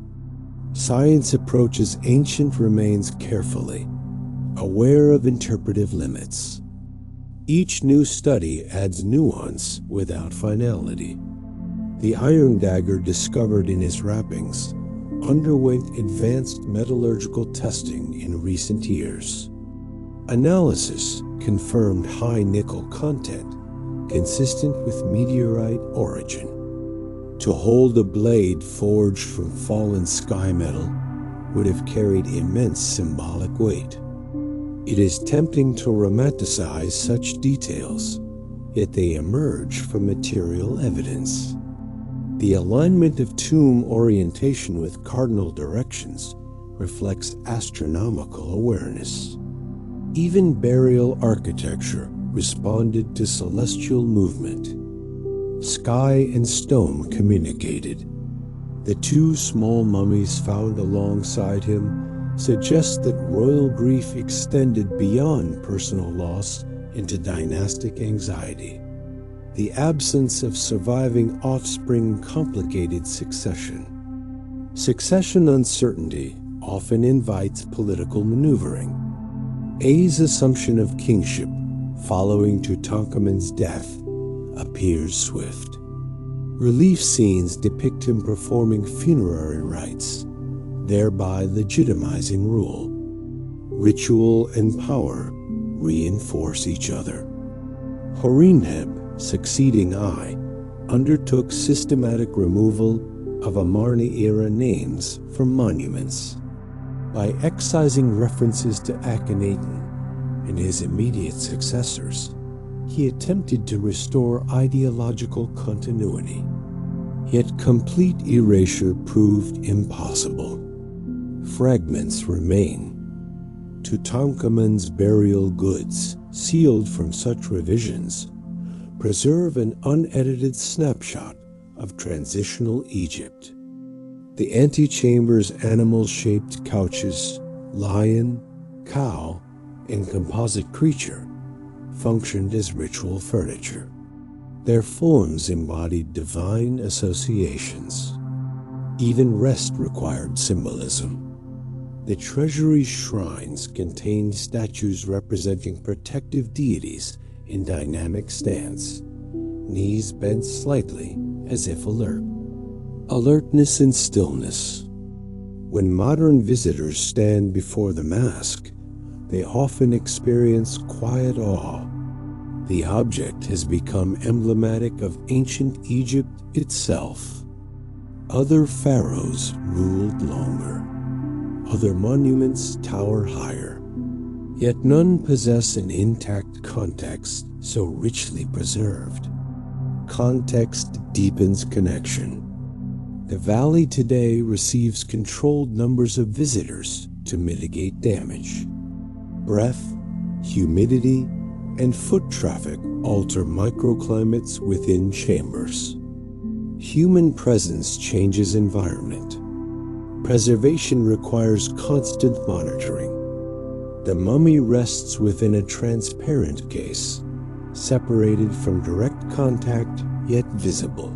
Science approaches ancient remains carefully, aware of interpretive limits. Each new study adds nuance without finality. The iron dagger discovered in his wrappings underwent advanced metallurgical testing in recent years. Analysis confirmed high nickel content, consistent with meteorite origin. To hold a blade forged from fallen sky metal would have carried immense symbolic weight. It is tempting to romanticize such details, yet they emerge from material evidence. The alignment of tomb orientation with cardinal directions reflects astronomical awareness. Even burial architecture responded to celestial movement. Sky and stone communicated. The two small mummies found alongside him suggest that royal grief extended beyond personal loss into dynastic anxiety. The absence of surviving offspring complicated succession. Succession uncertainty often invites political maneuvering. A's assumption of kingship following Tutankhamun's death appears swift. Relief scenes depict him performing funerary rites, thereby legitimizing rule. Ritual and power reinforce each other. Horemheb, succeeding Ai, undertook systematic removal of Amarna-era names from monuments. By excising references to Akhenaten and his immediate successors, he attempted to restore ideological continuity. Yet complete erasure proved impossible. Fragments remain. Tutankhamun's burial goods, sealed from such revisions, preserve an unedited snapshot of transitional Egypt. The antechamber's animal-shaped couches, lion, cow, and composite creature functioned as ritual furniture. Their forms embodied divine associations. Even rest required symbolism. The treasury's shrines contained statues representing protective deities in dynamic stance, knees bent slightly as if alert. Alertness and stillness. When modern visitors stand before the mask, they often experience quiet awe. The object has become emblematic of ancient Egypt itself. Other pharaohs ruled longer. Other monuments tower higher. Yet none possess an intact context so richly preserved. Context deepens connection. The valley today receives controlled numbers of visitors to mitigate damage. Breath, humidity, and foot traffic alter microclimates within chambers. Human presence changes environment. Preservation requires constant monitoring. The mummy rests within a transparent case, separated from direct contact yet visible.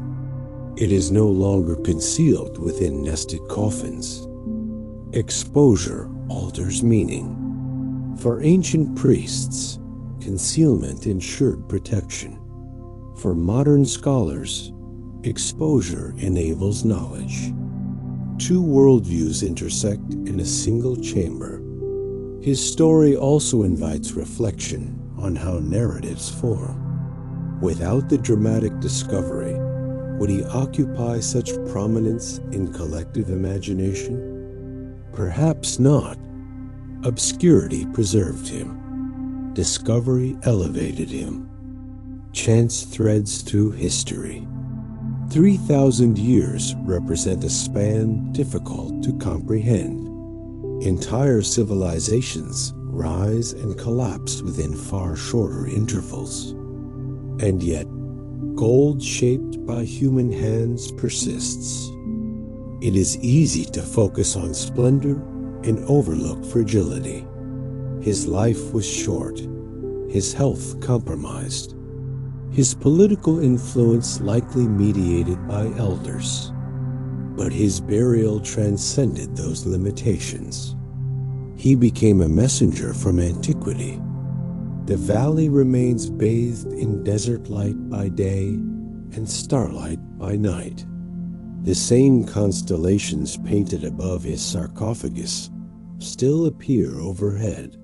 It is no longer concealed within nested coffins. Exposure alters meaning. For ancient priests, concealment ensured protection. For modern scholars, exposure enables knowledge. Two worldviews intersect in a single chamber. His story also invites reflection on how narratives form. Without the dramatic discovery, would he occupy such prominence in collective imagination? Perhaps not. Obscurity preserved him. Discovery elevated him. Chance threads through history. 3,000 years represent a span difficult to comprehend. Entire civilizations rise and collapse within far shorter intervals. And yet, gold shaped by human hands persists. It is easy to focus on splendor and overlook fragility. His life was short, his health compromised, his political influence likely mediated by elders. But his burial transcended those limitations. He became a messenger from antiquity. The valley remains bathed in desert light by day and starlight by night. The same constellations painted above his sarcophagus still appear overhead.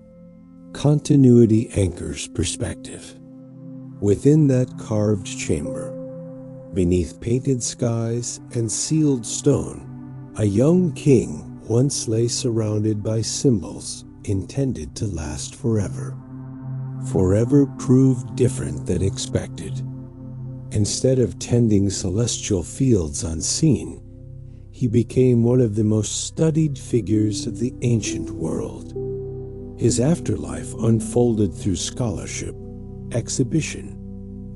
Continuity anchors perspective. Within that carved chamber, beneath painted skies and sealed stone, a young king once lay surrounded by symbols intended to last forever. Forever proved different than expected. Instead of tending celestial fields unseen, he became one of the most studied figures of the ancient world. His afterlife unfolded through scholarship, exhibition,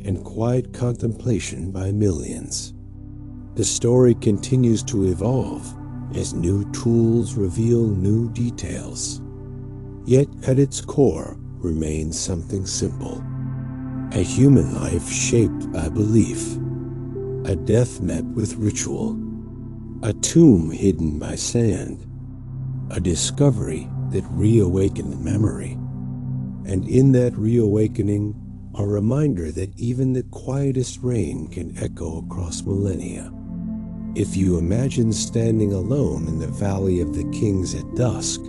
and quiet contemplation by millions. The story continues to evolve as new tools reveal new details. Yet at its core remains something simple. A human life shaped by belief. A death met with ritual. A tomb hidden by sand. A discovery that reawakened memory. And in that reawakening, a reminder that even the quietest rain can echo across millennia. If you imagine standing alone in the Valley of the Kings at dusk,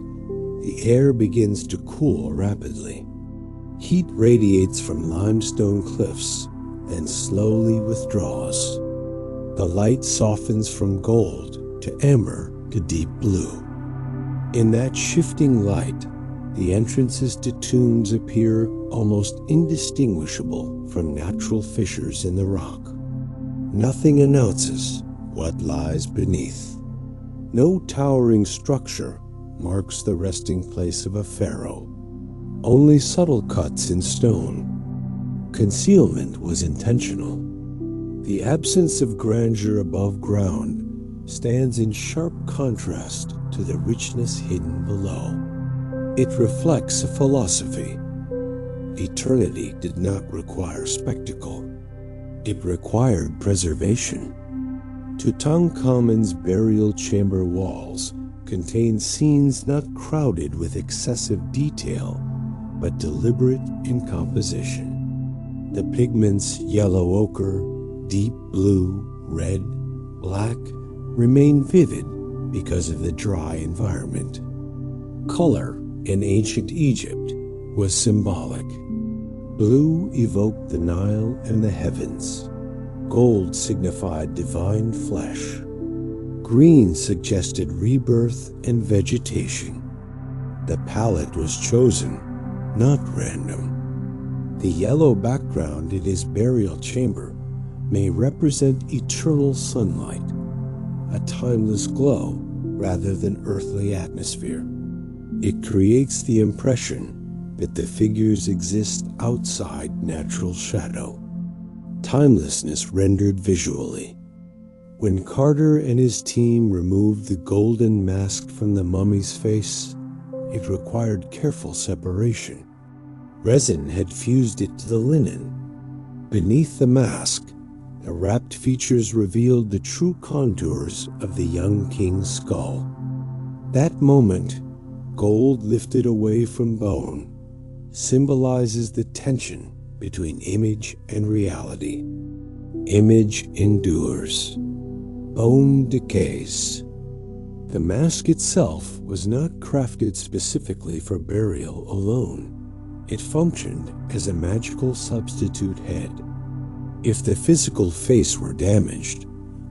the air begins to cool rapidly. Heat radiates from limestone cliffs, then slowly withdraws. The light softens from gold to amber to deep blue. In that shifting light, the entrances to tombs appear almost indistinguishable from natural fissures in the rock. Nothing announces what lies beneath. No towering structure marks the resting place of a pharaoh. Only subtle cuts in stone. Concealment was intentional. The absence of grandeur above ground stands in sharp contrast to the richness hidden below. It reflects a philosophy. Eternity did not require spectacle. It required preservation. Tutankhamun's burial chamber walls contain scenes not crowded with excessive detail, but deliberate in composition. The pigments yellow ochre, deep blue, red, black remain vivid because of the dry environment. Color in ancient Egypt was symbolic. Blue evoked the Nile and the heavens. Gold signified divine flesh. Green suggested rebirth and vegetation. The palette was chosen, not random. The yellow background in his burial chamber may represent eternal sunlight, a timeless glow rather than earthly atmosphere. It creates the impression that the figures exist outside natural shadow. Timelessness rendered visually. When Carter and his team removed the golden mask from the mummy's face, it required careful separation. Resin had fused it to the linen. Beneath the mask, the wrapped features revealed the true contours of the young king's skull. That moment, gold lifted away from bone, symbolizes the tension between image and reality. Image endures. Bone decays. The mask itself was not crafted specifically for burial alone. It functioned as a magical substitute head. If the physical face were damaged,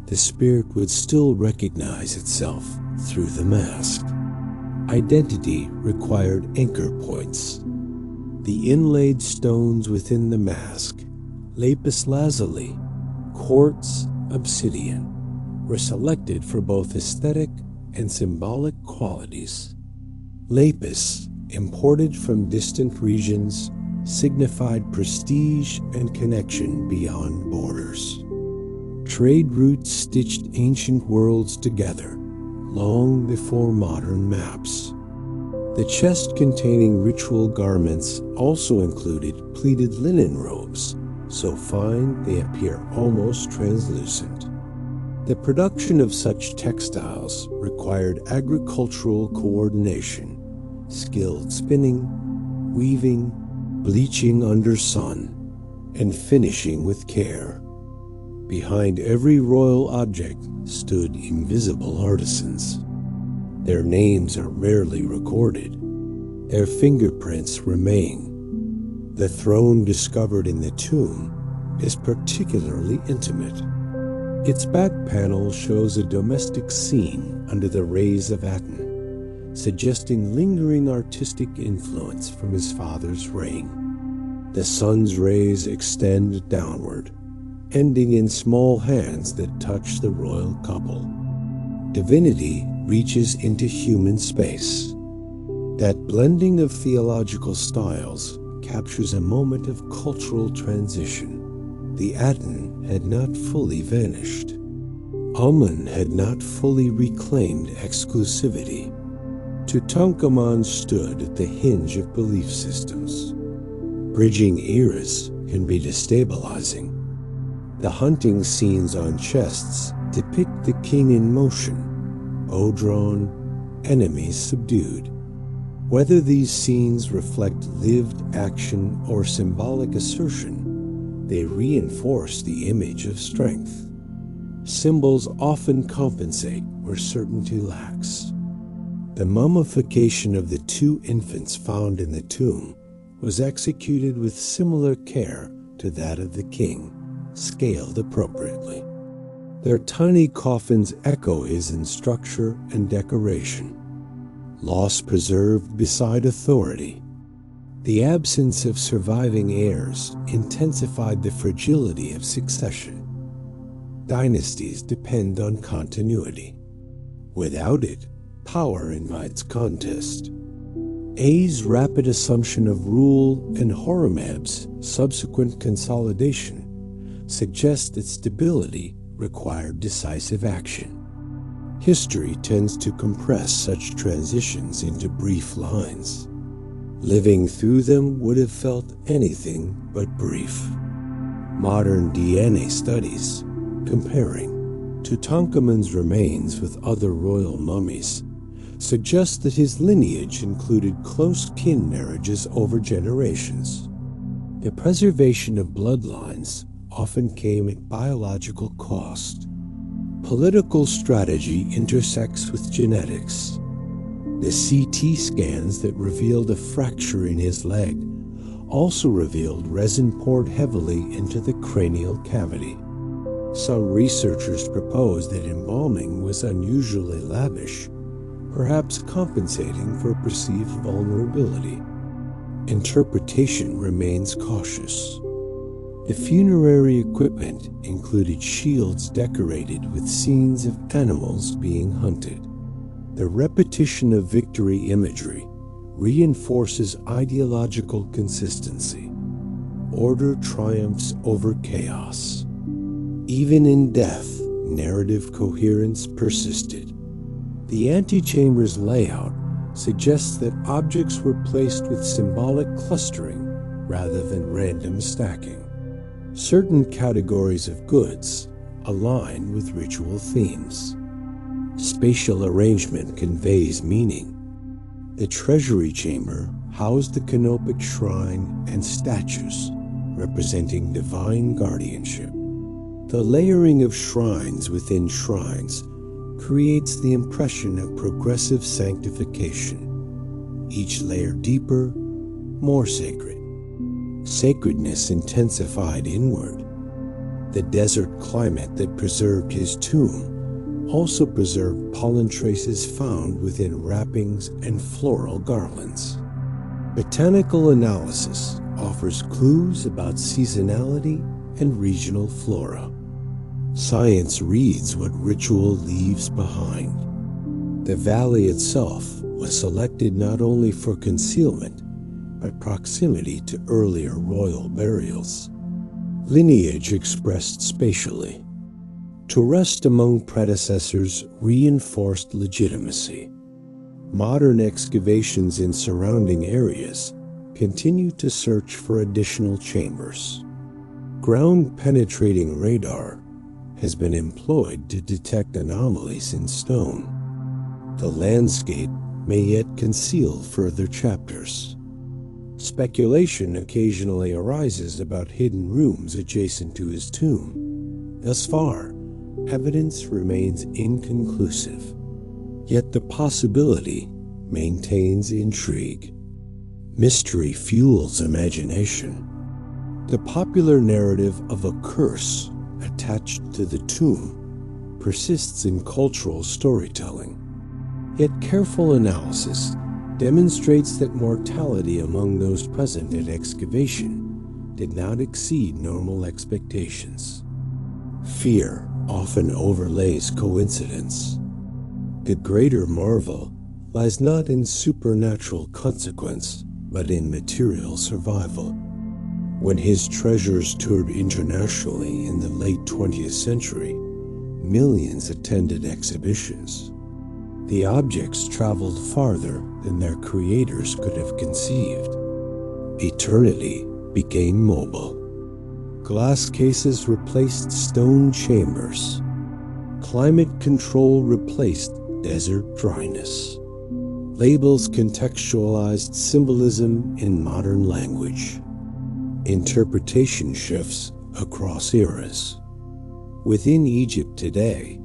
the spirit would still recognize itself through the mask. Identity required anchor points. The inlaid stones within the mask, lapis lazuli, quartz, obsidian, were selected for both aesthetic and symbolic qualities. Lapis, imported from distant regions, signified prestige and connection beyond borders. Trade routes stitched ancient worlds together, long before modern maps. The chest containing ritual garments also included pleated linen robes, so fine they appear almost translucent. The production of such textiles required agricultural coordination, skilled spinning, weaving, bleaching under sun, and finishing with care. Behind every royal object stood invisible artisans. Their names are rarely recorded. Their fingerprints remain. The throne discovered in the tomb is particularly intimate. Its back panel shows a domestic scene under the rays of Aten, suggesting lingering artistic influence from his father's reign. The sun's rays extend downward, ending in small hands that touch the royal couple. Divinity reaches into human space. That blending of theological styles captures a moment of cultural transition. The Aten had not fully vanished. Amun had not fully reclaimed exclusivity. Tutankhamun stood at the hinge of belief systems. Bridging eras can be destabilizing. The hunting scenes on chests depict the king in motion, bow drawn, enemies subdued. Whether these scenes reflect lived action or symbolic assertion, they reinforce the image of strength. Symbols often compensate where certainty lacks. The mummification of the two infants found in the tomb was executed with similar care to that of the king, scaled appropriately. Their tiny coffins echo his in structure and decoration. Loss preserved beside authority. The absence of surviving heirs intensified the fragility of succession. Dynasties depend on continuity. Without it, power invites contest. A's rapid assumption of rule and Horemheb's subsequent consolidation suggest that stability required decisive action. History tends to compress such transitions into brief lines. Living through them would have felt anything but brief. Modern DNA studies, comparing Tutankhamun's remains with other royal mummies, suggest that his lineage included close kin marriages over generations. The preservation of bloodlines often came at biological cost. Political strategy intersects with genetics. The CT scans that revealed a fracture in his leg also revealed resin poured heavily into the cranial cavity. Some researchers proposed that embalming was unusually lavish, perhaps compensating for perceived vulnerability. Interpretation remains cautious. The funerary equipment included shields decorated with scenes of animals being hunted. The repetition of victory imagery reinforces ideological consistency. Order triumphs over chaos. Even in death, narrative coherence persisted. The antechamber's layout suggests that objects were placed with symbolic clustering rather than random stacking. Certain categories of goods align with ritual themes. Spatial arrangement conveys meaning. The treasury chamber housed the canopic shrine and statues representing divine guardianship. The layering of shrines within shrines creates the impression of progressive sanctification, each layer deeper, more sacred. Sacredness intensified inward. The desert climate that preserved his tomb also preserved pollen traces found within wrappings and floral garlands. Botanical analysis offers clues about seasonality and regional flora. Science reads what ritual leaves behind. The valley itself was selected not only for concealment, but proximity to earlier royal burials. Lineage expressed spatially. To rest among predecessors reinforced legitimacy. Modern excavations in surrounding areas continue to search for additional chambers. Ground-penetrating radar has been employed to detect anomalies in stone. The landscape may yet conceal further chapters. Speculation occasionally arises about hidden rooms adjacent to his tomb. Thus far, evidence remains inconclusive, yet the possibility maintains intrigue. Mystery fuels imagination. The popular narrative of a curse attached to the tomb persists in cultural storytelling. Yet careful analysis demonstrates that mortality among those present at excavation did not exceed normal expectations. Fear often overlays coincidence. The greater marvel lies not in supernatural consequence, but in material survival. When his treasures toured internationally in the late 20th century, millions attended exhibitions. The objects traveled farther than their creators could have conceived. Eternity became mobile. Glass cases replaced stone chambers. Climate control replaced desert dryness. Labels contextualized symbolism in modern language. Interpretation shifts across eras. Within Egypt today,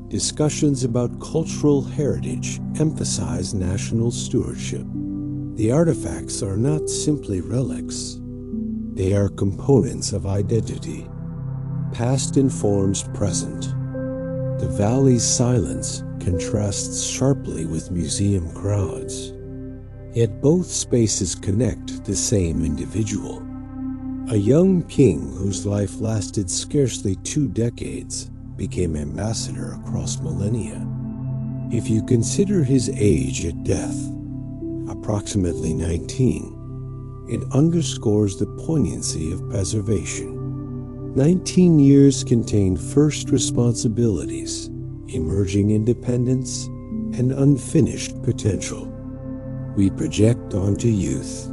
discussions about cultural heritage emphasize national stewardship. The artifacts are not simply relics. They are components of identity. Past informs present. The valley's silence contrasts sharply with museum crowds. Yet both spaces connect the same individual. A young king whose life lasted scarcely 2 decades became ambassador across millennia. If you consider his age at death, approximately 19, it underscores the poignancy of preservation. 19 years contain first responsibilities, emerging independence, and unfinished potential. We project onto youth.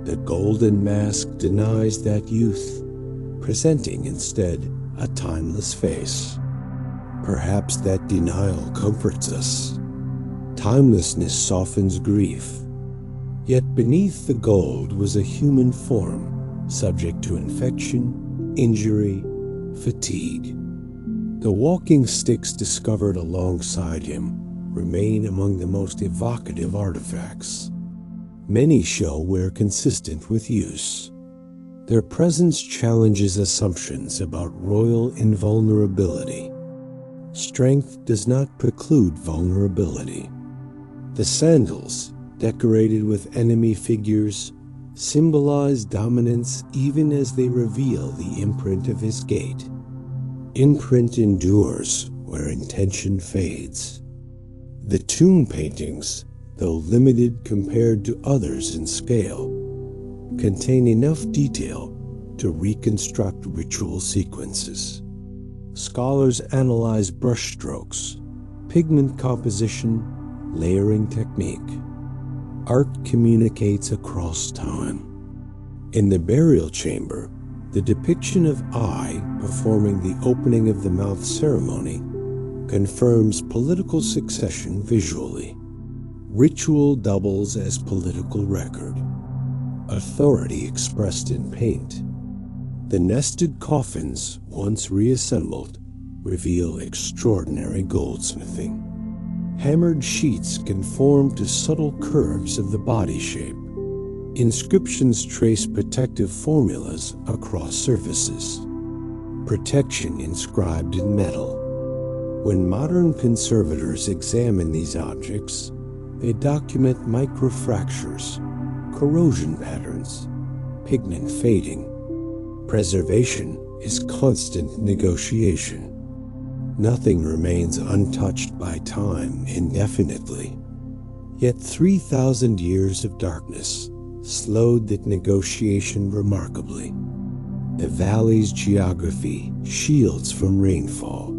The golden mask denies that youth, presenting instead a timeless face. Perhaps that denial comforts us. Timelessness softens grief. Yet beneath the gold was a human form, subject to infection, injury, fatigue. The walking sticks discovered alongside him remain among the most evocative artifacts. Many show wear consistent with use. Their presence challenges assumptions about royal invulnerability. Strength does not preclude vulnerability. The sandals, decorated with enemy figures, symbolize dominance even as they reveal the imprint of his gait. Imprint endures where intention fades. The tomb paintings, though limited compared to others in scale, contain enough detail to reconstruct ritual sequences. Scholars analyze brushstrokes, pigment composition, layering technique. Art communicates across time. In the burial chamber, the depiction of Ai performing the opening of the mouth ceremony confirms political succession visually. Ritual doubles as political record. Authority expressed in paint. The nested coffins, once reassembled, reveal extraordinary goldsmithing. Hammered sheets conform to subtle curves of the body shape. Inscriptions trace protective formulas across surfaces. Protection inscribed in metal. When modern conservators examine these objects, they document microfractures, corrosion patterns, pigment fading. Preservation is constant negotiation. Nothing remains untouched by time indefinitely. Yet 3,000 years of darkness slowed that negotiation remarkably. The valley's geography shields from rainfall.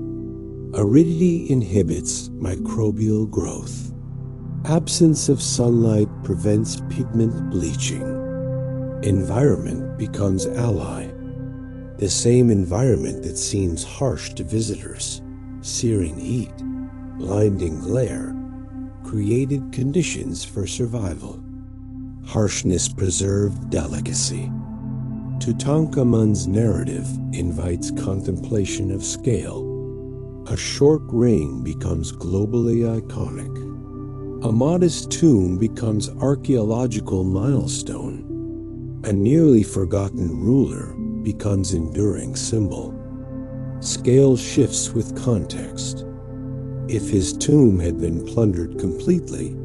Aridity inhibits microbial growth. Absence of sunlight prevents pigment bleaching. Environment becomes ally. The same environment that seems harsh to visitors, searing heat, blinding glare, created conditions for survival. Harshness preserved delicacy. Tutankhamun's narrative invites contemplation of scale. A short reign becomes globally iconic. A modest tomb becomes archaeological milestone. A nearly forgotten ruler becomes enduring symbol. Scale shifts with context. If his tomb had been plundered completely,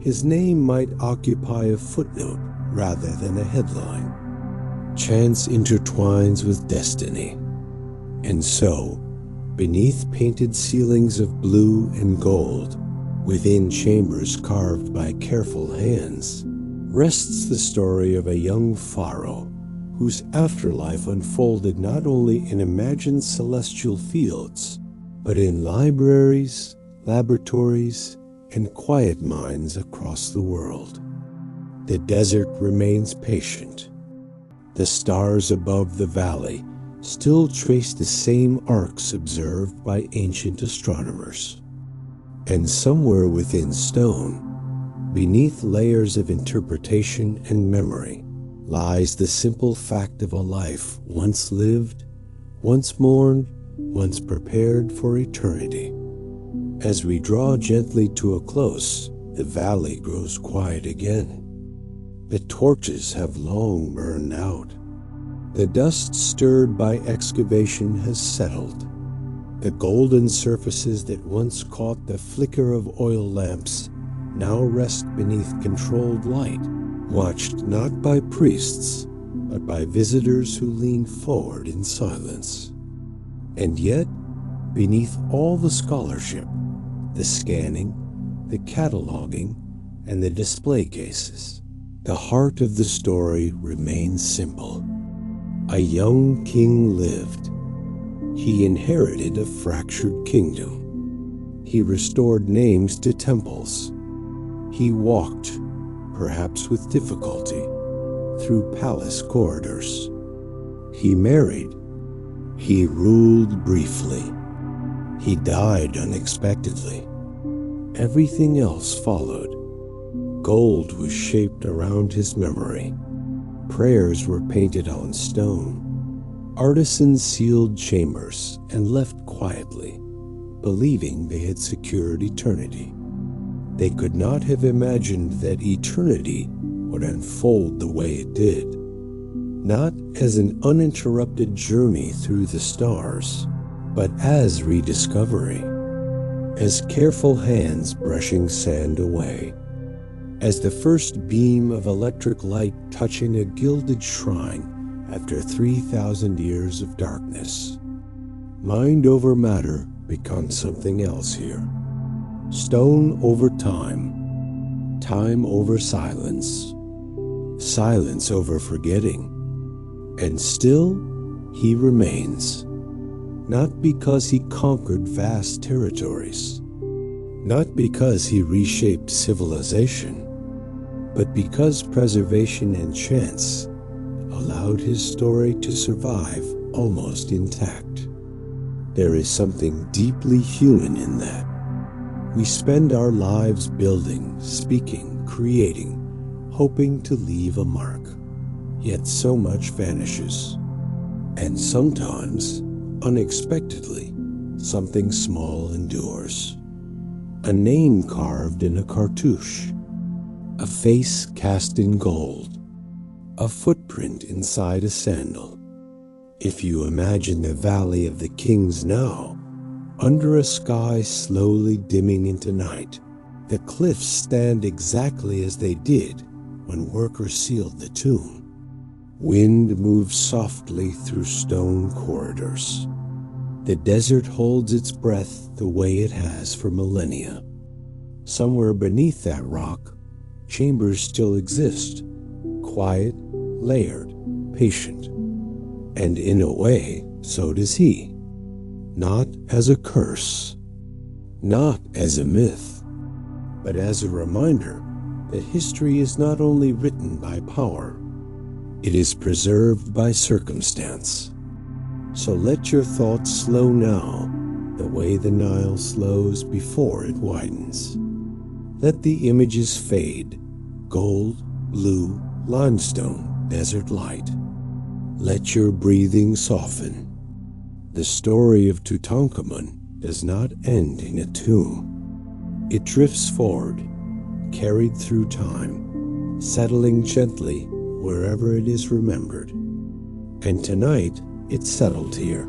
his name might occupy a footnote rather than a headline. Chance intertwines with destiny. And so, beneath painted ceilings of blue and gold, within chambers carved by careful hands, rests the story of a young pharaoh whose afterlife unfolded not only in imagined celestial fields, but in libraries, laboratories, and quiet minds across the world. The desert remains patient. The stars above the valley still trace the same arcs observed by ancient astronomers. And somewhere within stone, beneath layers of interpretation and memory, lies the simple fact of a life once lived, once mourned, once prepared for eternity. As we draw gently to a close, the valley grows quiet again. The torches have long burned out. The dust stirred by excavation has settled. The golden surfaces that once caught the flicker of oil lamps now rest beneath controlled light, watched not by priests, but by visitors who lean forward in silence. And yet, beneath all the scholarship, the scanning, the cataloging, and the display cases, the heart of the story remains simple. A young king lived. He inherited a fractured kingdom. He restored names to temples. He walked, perhaps with difficulty, through palace corridors. He married. He ruled briefly. He died unexpectedly. Everything else followed. Gold was shaped around his memory. Prayers were painted on stone. Artisans sealed chambers and left quietly, believing they had secured eternity. They could not have imagined that eternity would unfold the way it did, not as an uninterrupted journey through the stars, but as rediscovery, as careful hands brushing sand away, as the first beam of electric light touching a gilded shrine after 3,000 years of darkness. Mind over matter becomes something else here. Stone over time, time over silence, silence over forgetting, and still he remains. not because he conquered vast territories, not because he reshaped civilization, but because preservation and chance allowed his story to survive almost intact. There is something deeply human in that. We spend our lives building, speaking, creating, hoping to leave a mark. Yet so much vanishes. And sometimes, unexpectedly, something small endures. A name carved in a cartouche, a face cast in gold, a footprint inside a sandal. If you imagine the Valley of the Kings now, under a sky slowly dimming into night, the cliffs stand exactly as they did when workers sealed the tomb. Wind moves softly through stone corridors. The desert holds its breath the way it has for millennia. Somewhere beneath that rock, chambers still exist, quiet, layered, patient. And in a way, so does he. Not as a curse, not as a myth, but as a reminder that history is not only written by power, it is preserved by circumstance. So let your thoughts slow now, the way the Nile slows before it widens. Let the images fade, gold, blue, limestone, desert light. Let your breathing soften. The story of Tutankhamun does not end in a tomb. It drifts forward, carried through time, settling gently wherever it is remembered. And tonight, it settled here.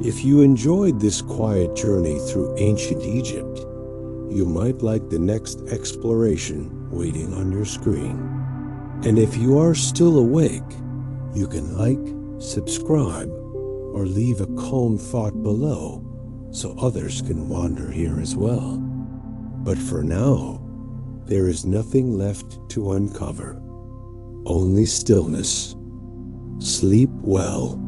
If you enjoyed this quiet journey through ancient Egypt, you might like the next exploration waiting on your screen. And if you are still awake, you can like, subscribe, or leave a calm thought below so others can wander here as well. But for now, there is nothing left to uncover. Only stillness. Sleep well.